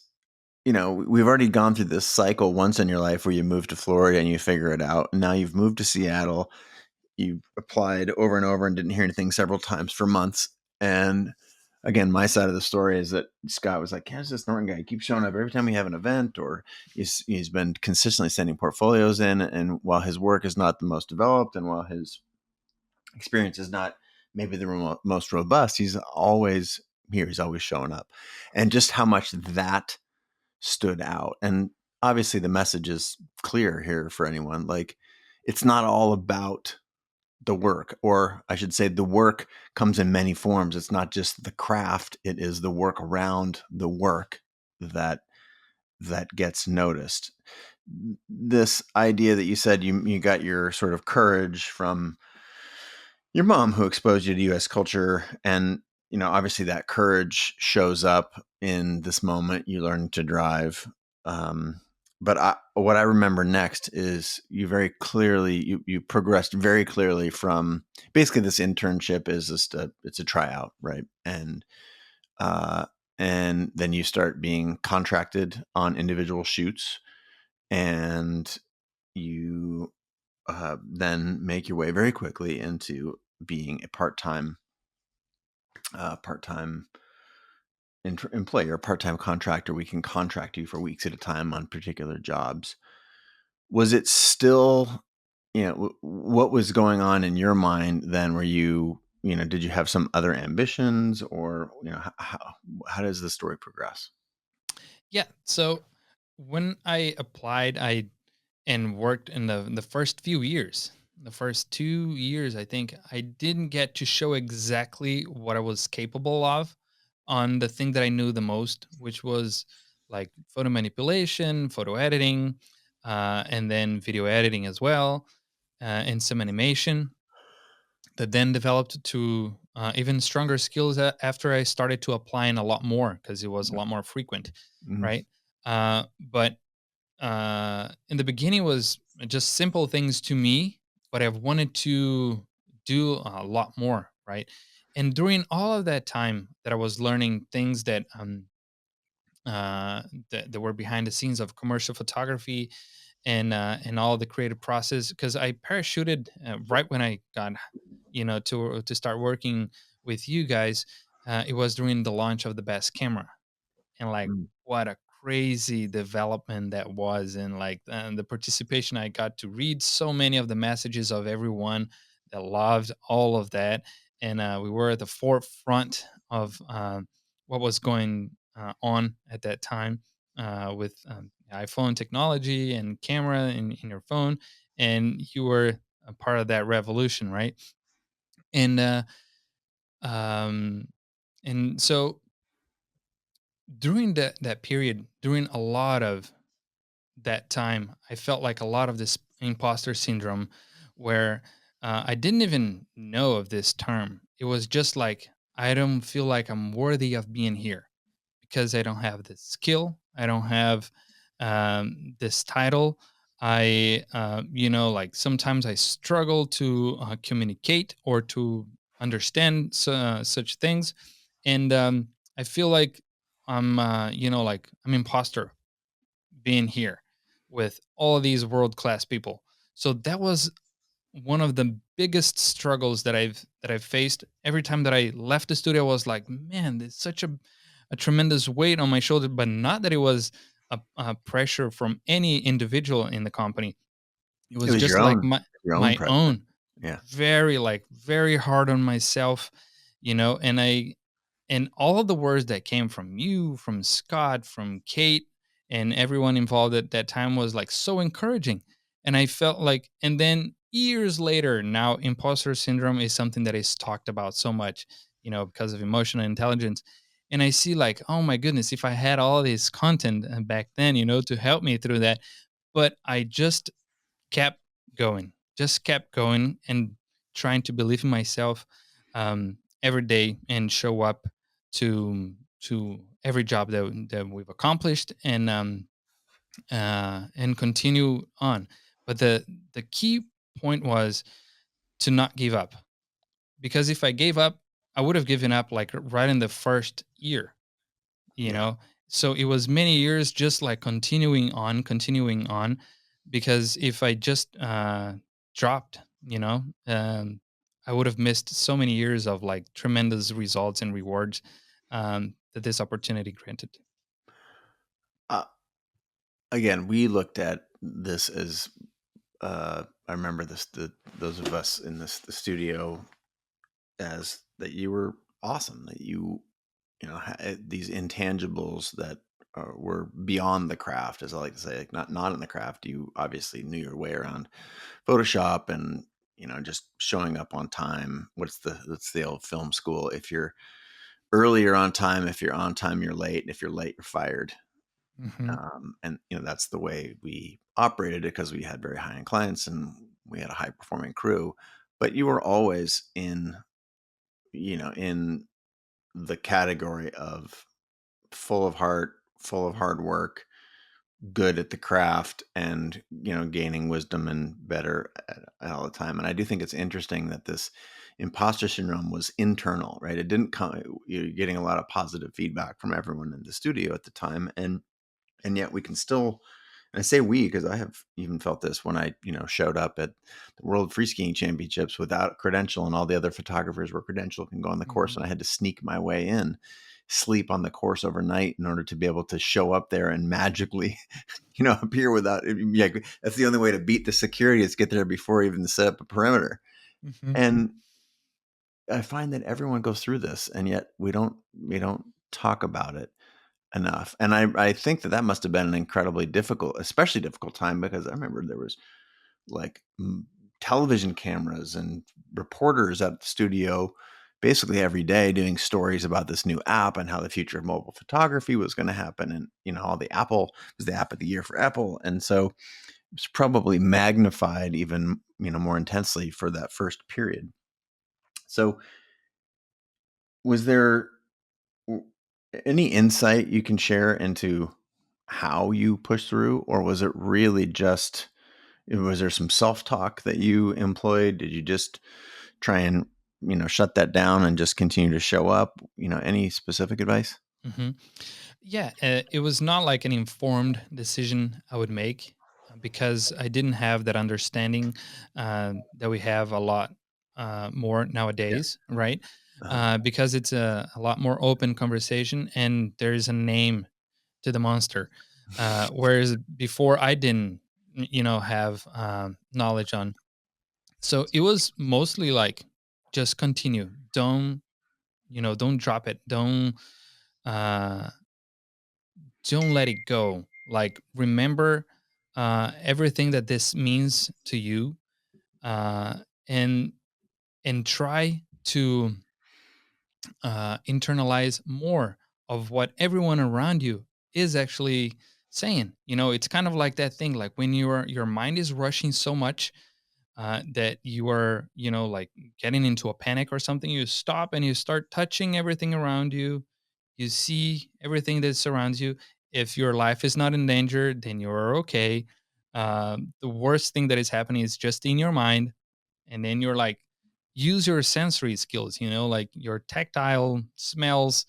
B: we've already gone through this cycle once in your life where you move to Florida and you figure it out. And now you've moved to Seattle. you applied over and over and didn't hear anything several times for months. And again, my side of the story is that Scott was like, "Here's this Norton guy. He keeps showing up every time we have an event, or he's been consistently sending portfolios in. And while his work is not the most developed, and while his experience is not maybe the most robust, he's always here. He's always showing up." And just how much that stood out. And obviously, the message is clear here for anyone. Like, it's not all about the work, or I should say, the work comes in many forms. It's not just the craft; it is the work around the work that gets noticed. This idea that you said you got your sort of courage from your mom, who exposed you to U.S. culture, and obviously that courage shows up in this moment. You learn to drive. But what I remember next is you very clearly you progressed very clearly from basically this internship is just it's a tryout, right? Uh, and then you start being contracted on individual shoots, and you then make your way very quickly into being a part-time employee or part-time contractor. We can contract you for weeks at a time on particular jobs. Was it still, what was going on in your mind then? Were you, did you have some other ambitions, or, how does the story progress?
A: Yeah. So when I applied, I and worked in the first few years, the first 2 years, I think I didn't get to show exactly what I was capable of on the thing that I knew the most, which was like photo manipulation, photo editing, and then video editing as well, and some animation that then developed to even stronger skills after I started to applying a lot more because it was a lot more frequent,
B: Mhm.
A: right? But in the beginning was just simple things to me, but I've wanted to do a lot more, right? And during all of that time that I was learning things that were behind the scenes of commercial photography and all the creative process, because I parachuted right when I got to start working with you guys. It was during the launch of the best camera, and like
B: Mm.
A: what a crazy development that was, and like the participation I got to read so many of the messages of everyone that loved all of that, and we were at the forefront of what was going on at that time with iPhone technology and camera in your phone, and you were a part of that revolution, right? And um and so during that period, during a lot of that time, I felt like a lot of this imposter syndrome, where I didn't even know of this term. It was just like I don't feel like I'm worthy of being here because I don't have this skill. I don't have this title. Like sometimes I struggle to communicate or to understand such things, and I feel like like I'm imposter being here with all of these world class people. So that was one of the biggest struggles that I've faced. Every time that I left the studio, I was like, man, there's such a tremendous weight on my shoulder. But not that it was a pressure from any individual in the company. It
B: It
A: was
B: was
A: just like
B: your own
A: my
B: pressure.
A: own,
B: Yeah.
A: very hard on myself, and all of the words that came from you, from Scott, from Kate, and everyone involved at that time was like so encouraging. And I felt like, and then years later, now imposter syndrome is something that is talked about so much, because of emotional intelligence. And I see like, oh my goodness, if I had all this content back then, to help me through that, but I kept just kept going and trying to believe in myself every day and show up to every job that we've accomplished and continue on. But the key point was to not give up, because if I gave up, I would have given up like right in the first year, you
B: Yeah.
A: know so it was many years just like continuing on, because if I just dropped you know. I would have missed so many years of like tremendous results and rewards that this opportunity granted.
B: Uh, Again, we looked at this as I remember this those of us in the studio as that you were awesome, that you know these intangibles that were beyond the craft, as I like to say, like not in the craft. You obviously knew your way around Photoshop and just showing up on time. What's the old film school? If you're early, you're on time. If you're on time, you're late. If you're late, you're fired.
A: Hmm.
B: And that's the way we operated it because we had very high end clients and we had a high performing crew. But you were always in the category of full of heart, full of hard work, good at the craft, and gaining wisdom and better at all the time. And I do think it's interesting that this imposter syndrome was internal, right? It didn't come. You're getting a lot of positive feedback from everyone in the studio at the time, and yet we can still. And I say we because I have even felt this when I showed up at the World Free Skiing Championships without a credential, and all the other photographers were credentialed and go on the course,
A: Hmm.
B: and I had to sneak my way in, sleep on the course overnight in order to be able to show up there and magically appear without. Yeah, that's the only way to beat the security is get there before even set up a perimeter.
A: Hmm.
B: And I find that everyone goes through this, and yet we don't talk about it enough. And I think that must have been an incredibly difficult, especially difficult time, because I remember there was like television cameras and reporters at the studio basically every day doing stories about this new app and how the future of mobile photography was going to happen. And all the Apple was the app of the year for Apple, and so it's probably magnified even more intensely for that first period. So was there any insight you can share into how you pushed through, or was it really just, was there some self-talk that you employed? Did you just try and shut that down and just continue to show up? Any specific advice?
A: Hmm. Yeah, it was not like an informed decision I would make because I didn't have that understanding that we have a lot more
B: Yeah.
A: nowadays, right?
B: Uh-huh.
A: Because it's a lot more open conversation and there's a name to the monster. Whereas before I didn't, have knowledge on. So it was mostly like just continue. Don't drop it. Uh, don't let it go. Like remember everything that this means to you, uh, and try to internalize more of what everyone around you is actually saying. It's kind of like that thing, like when your mind is rushing so much that you are, like getting into a panic or something, you stop and you start touching everything around you. You see everything that surrounds you. If your life is not in danger, then you're okay. The worst thing that is happening is just in your mind. And then you're like, use your sensory skills, like your tactile smells,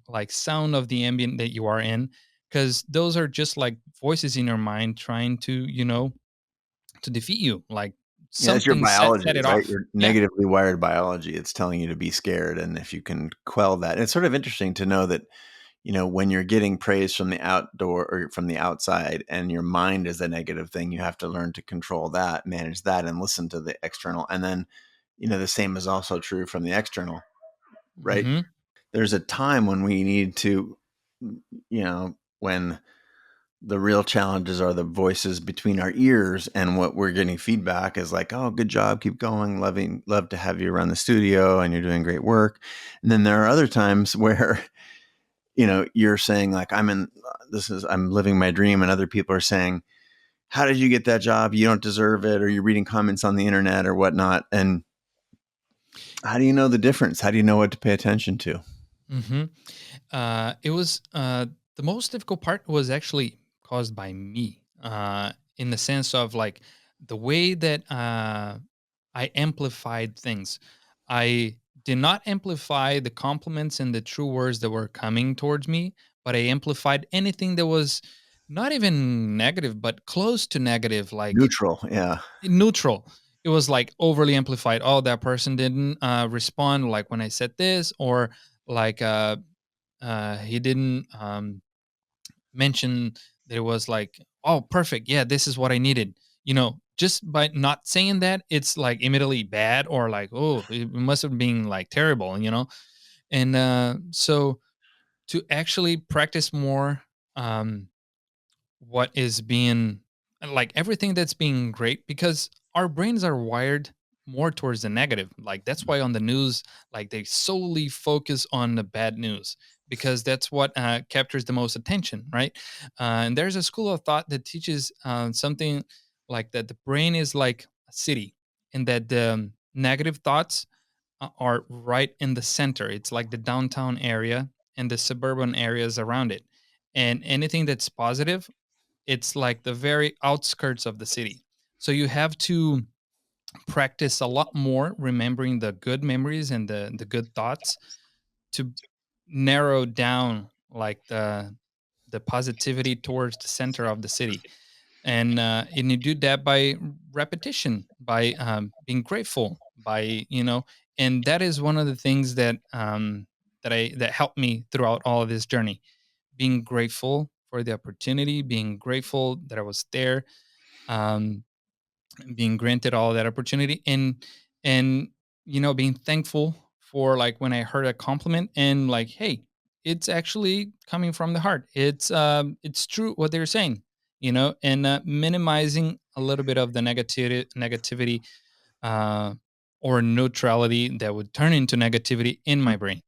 A: like sound of the ambient that you are in. Because those are just like voices in your mind trying to, to defeat you. Like
B: Yeah, it's your
A: something set
B: biology,
A: it
B: right?
A: off.
B: Your
A: Yeah.
B: negatively wired biology. It's telling you to be scared, and if you can quell that, it's sort of interesting to know that when you're getting praise from the outdoor or from the outside, and your mind is a negative thing, you have to learn to control that, manage that, and listen to the external. And then, the same is also true from the external, right?
A: Hmm.
B: There's a time when we need to, when the real challenges are the voices between our ears, and what we're getting feedback is like, oh, good job, keep going, love to have you around the studio and you're doing great work. And then there are other times where you're saying like, I'm living my dream, and other people are saying, how did you get that job, you don't deserve it, or you're reading comments on the internet or whatnot. And how do you know the difference? How do you know what to pay attention to?
A: Hmm. It was the most difficult part was actually caused by me, in the sense of like the way that I amplified things. I did not amplify the compliments and the true words that were coming towards me, but I amplified anything that was not even negative, but close to negative, like
B: Neutral, yeah.
A: neutral. it was like overly amplified. Oh, that person didn't respond like when I said this, or like he didn't mention that it was like, oh, perfect. Yeah, this is what I needed. Just by not saying that, it's like immediately bad, or like, oh, it must have been like terrible. And so to actually practice more, um, what is being like everything that's being great, because our brains are wired more towards the negative. Like that's why on the news, like they solely focus on the bad news, because that's what captures the most attention, right? And there's a school of thought that teaches something like that the brain is like a city, and that the negative thoughts are right in the center. It's like the downtown area and the suburban areas around it, and anything that's positive, it's like the very outskirts of the city. So you have to practice a lot more remembering the good memories and the good thoughts, to narrow down like the positivity towards the center of the city. And you do that by repetition, by being grateful, by and that is one of the things that helped me throughout all of this journey. Being grateful for the opportunity, being grateful that I was there, um, being granted all that opportunity, and being thankful for like when I heard a compliment, and like, hey, it's actually coming from the heart. It's true what they're saying, and minimizing a little bit of the negativity, uh, or neutrality that would turn into negativity in my brain.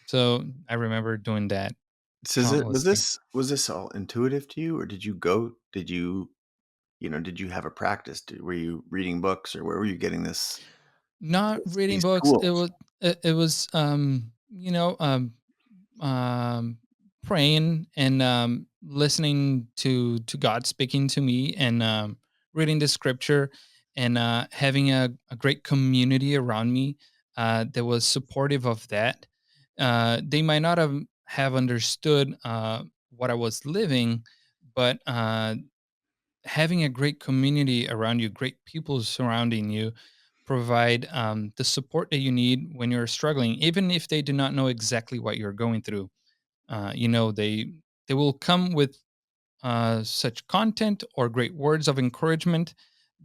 A: So I remember doing that
B: So is it
A: countlessly.
B: was this all intuitive to you, or did you have a practice? Were you reading books, or where were you getting
A: Not reading
B: these
A: books. It
B: tools?
A: was it was um, praying and listening to God speaking to me, and reading the scripture, and having a great community around me that was supportive of that. They might not have understood what I was living, but having a great community around you, great people surrounding you, provide the support that you need when you're struggling, even if they do not know exactly what you're going through. They will come with such content or great words of encouragement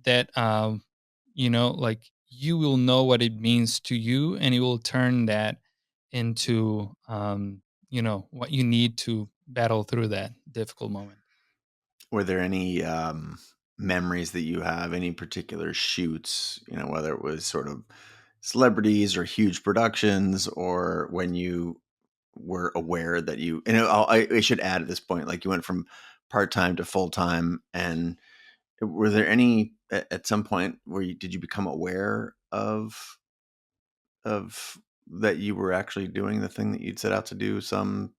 A: that like you will know what it means to you, and you will turn that into what you need to battle through that difficult moment.
B: Were there any memories that you have, any particular shoots, whether it was sort of celebrities or huge productions, or when you were aware that I should add at this point, like you went from part-time to full-time, and were there any at some point where did you become aware of that you were actually doing the thing that you'd set out to do some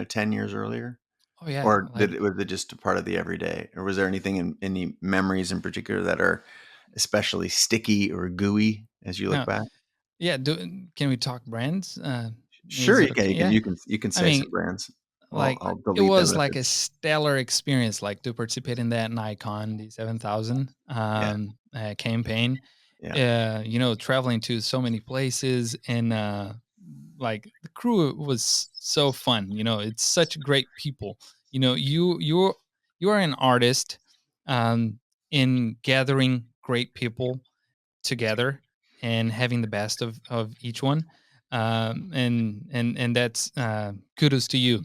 B: 10 years earlier?
A: Oh yeah,
B: Or
A: like
B: was it just a part of the everyday? Or was there anything any memories in particular that are especially sticky or gooey as you look
A: no,
B: back?
A: yeah. Can we talk brands? Is
B: Sure,
A: it
B: you can.
A: okay?
B: You can.
A: Yeah.
B: You can
A: I
B: say some
A: mean,
B: brands.
A: like
B: I'll
A: it
B: delete them
A: was
B: if
A: like a
B: it's
A: stellar experience, like to participate in that Nikon D7000
B: yeah,
A: campaign.
B: yeah,
A: Traveling to so many places, and like the crew was so fun. It's such great people. You are an artist in gathering great people together and having the best of each one, and that's kudos to you.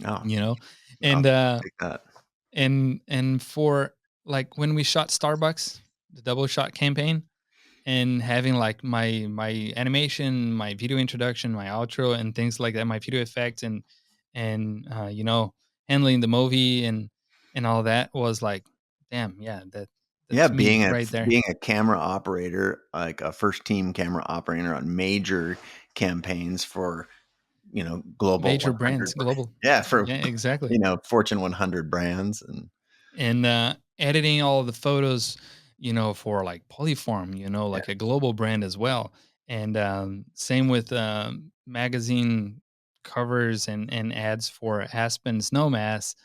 B: oh,
A: you know
B: I'll
A: and
B: take that.
A: for like when we shot Starbucks, the double shot campaign, and having like my animation, my video introduction, my outro, and things like that, my video effects, and handling the movie, and all that was like, damn, yeah,
B: Yeah,
A: that's me right there.
B: being a camera operator, like a first team camera operator on major campaigns for global
A: Major
B: 100.
A: brands, global.
B: Yeah, for
A: Yeah, exactly.
B: Fortune 100 brands, and
A: And editing all of the photos, for like Polyform,
B: yeah,
A: like a global brand as well. And same with magazine covers and ads for Aspen Snowmass.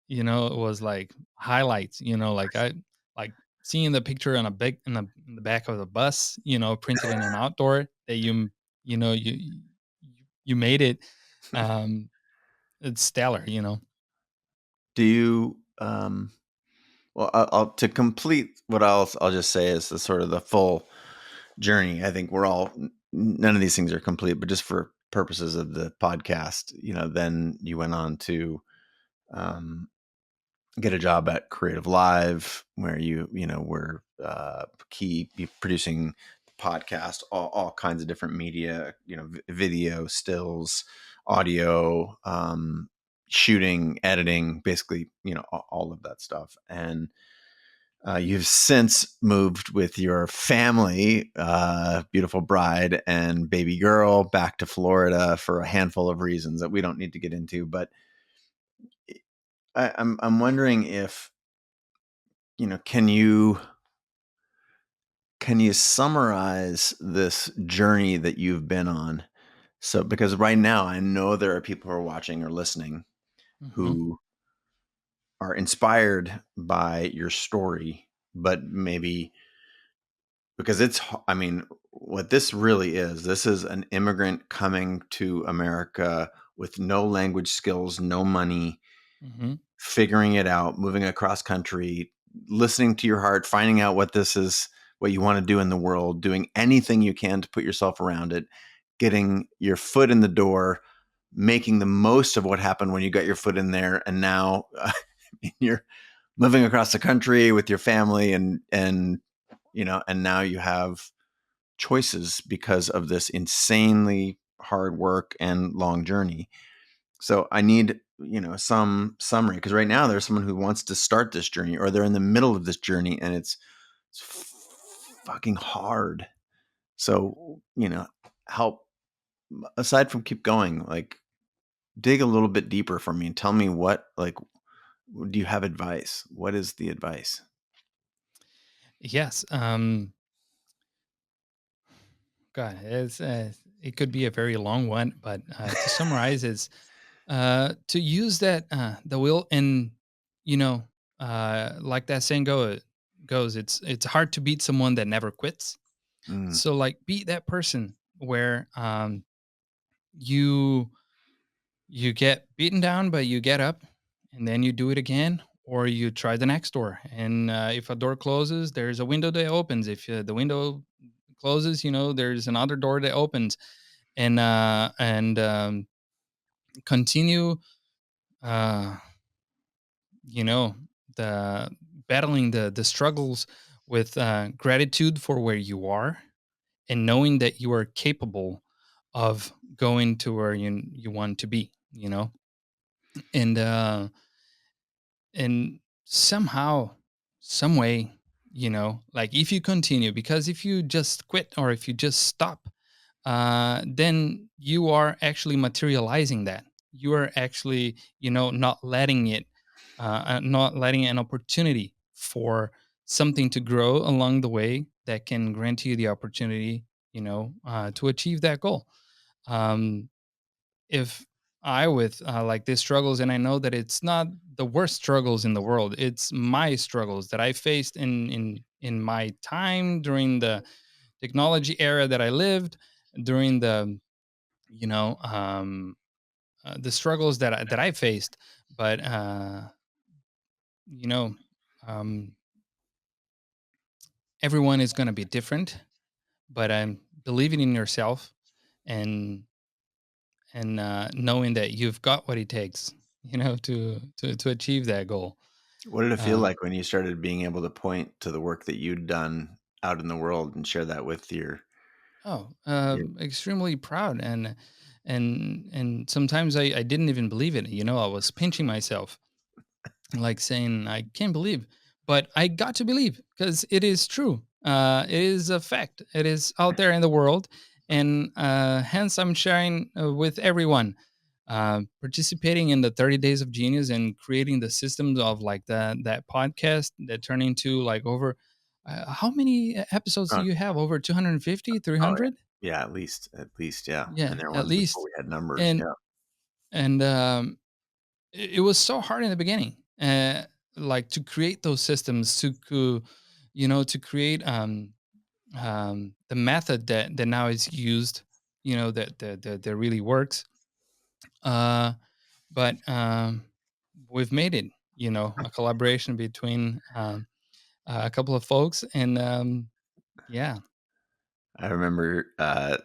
A: It was like highlights, like seeing the picture on a big in the back of the bus, printed in an outdoor that you made it. Um, it's stellar, you know.
B: Do you well, I'll to complete what I'll just say is the sort of the full journey. I think we're all none of these things are complete, but just for purposes of the podcast, then you went on to um, get a job at Creative Live, where you were key producing podcast, all kinds of different media, video, stills, audio, shooting, editing, basically, all of that stuff. And you've since moved with your family, beautiful bride and baby girl, back to Florida for a handful of reasons that we don't need to get into. But I'm wondering if can you summarize this journey that you've been on? So, because right now I know there are people who are watching or listening
A: Hmm.
B: who are inspired by your story, but maybe because I mean, what this really is, this is an immigrant coming to America with no language skills, no money,
A: Hmm.
B: figuring it out, moving across country, listening to your heart, finding out what this is, what you want to do in the world, doing anything you can to put yourself around it, getting your foot in the door, making the most of what happened when you got your foot in there, and now you're living across the country with your family, and now you have choices because of this insanely hard work and long journey. So I need, some summary, because right now there's someone who wants to start this journey, or they're in the middle of this journey, and it's fucking hard. So, help, aside from keep going, like dig a little bit deeper for me and tell me do you have advice? What is the advice?
A: Yes. God, it could be a very long one, but to summarize, is to use that the will, and you know, like that saying goes, it's hard to beat someone that never quits.
B: Mm.
A: So like, beat that person where you you get beaten down, but you get up, and then you do it again, or you try the next door. And if a door closes, there's a window that opens. If the window closes, there's another door that opens. And continue, uh, you know, the battling the struggles with gratitude for where you are, and knowing that you are capable of going to where you want to be. And somehow, some way, like, if you continue, because if you just quit or if you just stop, then you are actually materializing that. You are actually, not letting an opportunity for something to grow along the way that can grant you the opportunity, to achieve that goal. um, if I, with like these struggles, and I know that it's not the worst struggles in the world. It's my struggles that I faced in my time during the technology era that I lived, during you know the struggles that I faced. But you know, um, everyone is going to be different. But I'm believing in yourself, and knowing that you've got what it takes, to achieve that goal.
B: What did it feel
A: Uh,
B: like when you started being able to point to the work that you'd done out in the world and share that with your
A: extremely proud, and sometimes I didn't even believe it. I was pinching myself, like saying, I can't believe, but I got to believe because it is true. It is a fact. It is out there in the world, and hence I'm sharing with everyone. Participating in the 30 days of genius and creating the systems of like that podcast that turned into like over how many episodes do
B: uh,
A: you have? Over 250,
B: oh
A: 300?
B: yeah. Yeah, at least, yeah.
A: Yeah,
B: And there
A: at
B: was before
A: least.
B: we had numbers,
A: and
B: yeah.
A: and it was so hard in the beginning, like, to create those systems, to to create the method that now is used, that really works. Uh, but we've made it, a collaboration between a couple of folks, and yeah.
B: I remember I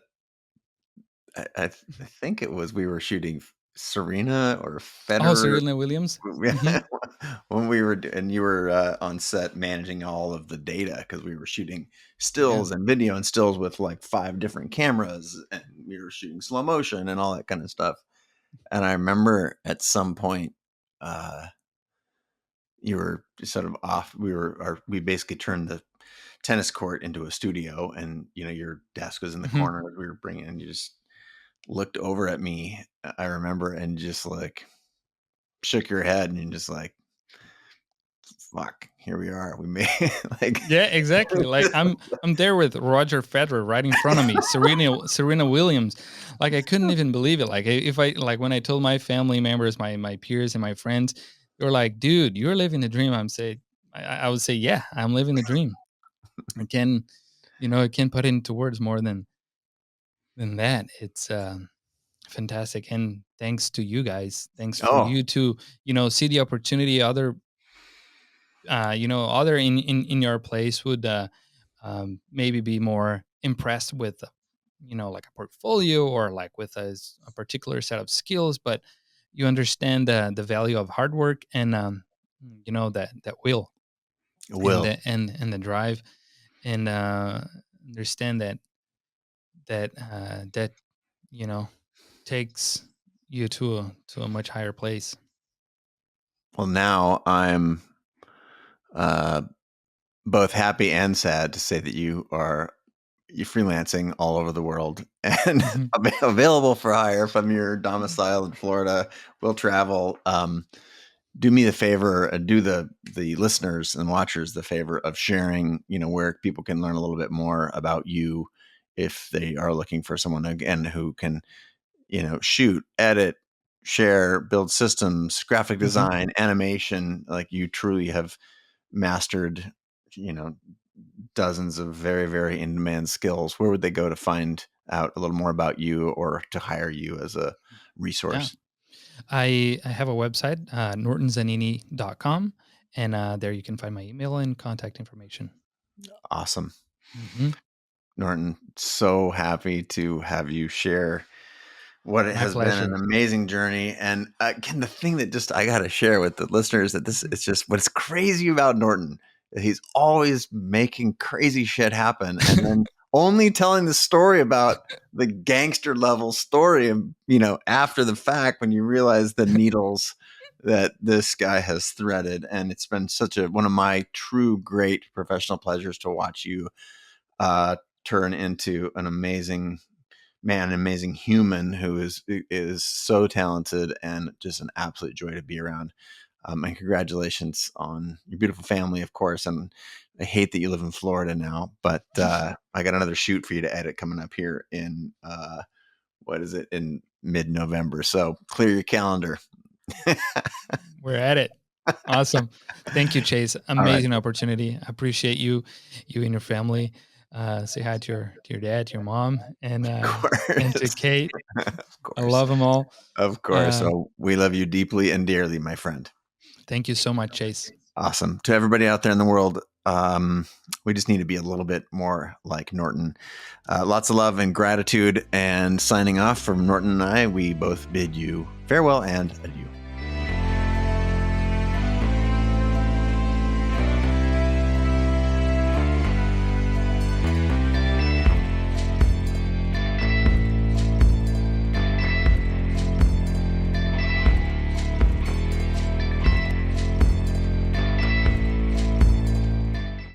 B: think it was we were shooting Serena or
A: Oh,
B: Federer
A: Serena Williams. Hmm.
B: when we were and you were on set managing all of the data because we were shooting
A: Yeah.
B: stills and video and stills with like 5 different cameras, and we were shooting slow motion and all that kind of stuff. And I remember at some point uh, you were sort of off. We basically turned the tennis court into a studio, and your desk was in the
A: Hmm.
B: corner. We were bringing, and you just looked over at me, I remember, and just like shook your head and just like, fuck, here we are. We made like
A: Yeah, exactly. Like I'm there with Roger Federer right in front of me, Serena Williams. Like I couldn't even believe it. Like if I like when I told my family members, my peers and my friends, they were like, "Dude, you're living the dream." I would say, "Yeah, I'm living the dream." I can, I can't put it into words more than that. It's fantastic, and thanks to you guys. Thanks for
B: oh,
A: you to see the opportunity. Other in your place would maybe be more impressed with like a portfolio or like with a particular set of skills, but you understand the value of hard work, and that will, and
B: Will.
A: the drive, and understand that you know takes you to a much higher place.
B: Well, now I'm uh, both happy and sad to say that you're freelancing all over the world and
A: Hmm.
B: available for hire from your domicile in Florida. Will travel. Do me the favor, do the listeners and watchers the favor of sharing, where people can learn a little bit more about you if they are looking for someone again who can, shoot, edit, share, build systems, graphic
A: Hmm.
B: design, animation. Like you truly have mastered, you know, dozens of very, very in demand skills. Where would they go to find out a little more about you or to hire you as a
A: Yeah.
B: resource?
A: I have a website, nortonzanini.com, and there you can find my email and contact information.
B: Awesome.
A: Hmm.
B: Norton, so happy to have you share what it
A: My
B: has been an
A: pleasure.
B: amazing journey. And again, the thing that just I got to share with the listeners that this
A: Mhm.
B: it's just what's crazy about Norton. He's always making crazy shit happen, and then only telling the story about the gangster level story, and after the fact when you realize the needles that this guy has threaded. And it's been such one of my true great professional pleasures to watch you uh, turn into an amazing man, an amazing human who is so talented and just an absolute joy to be around. And congratulations on your beautiful family, of course. And I hate that you live in Florida now, but I got another shoot for you to edit coming up here in what is it, in mid-November. So clear your calendar.
A: We're at it. Awesome. Thank you, Chase.
B: All right,
A: Amazing opportunity. I appreciate you and your family. Say hi to your dad, to your mom,
B: of
A: and to
B: course,
A: Kate.
B: of
A: I
B: course,
A: love them all.
B: of course.
A: Uh,
B: So we love you deeply and dearly, my friend.
A: Thank you so much, Chase.
B: Awesome. To everybody out there in the world, we just need to be a little bit more like Norton. Lots of love and gratitude. And signing off from Norton and I, we both bid you farewell and adieu.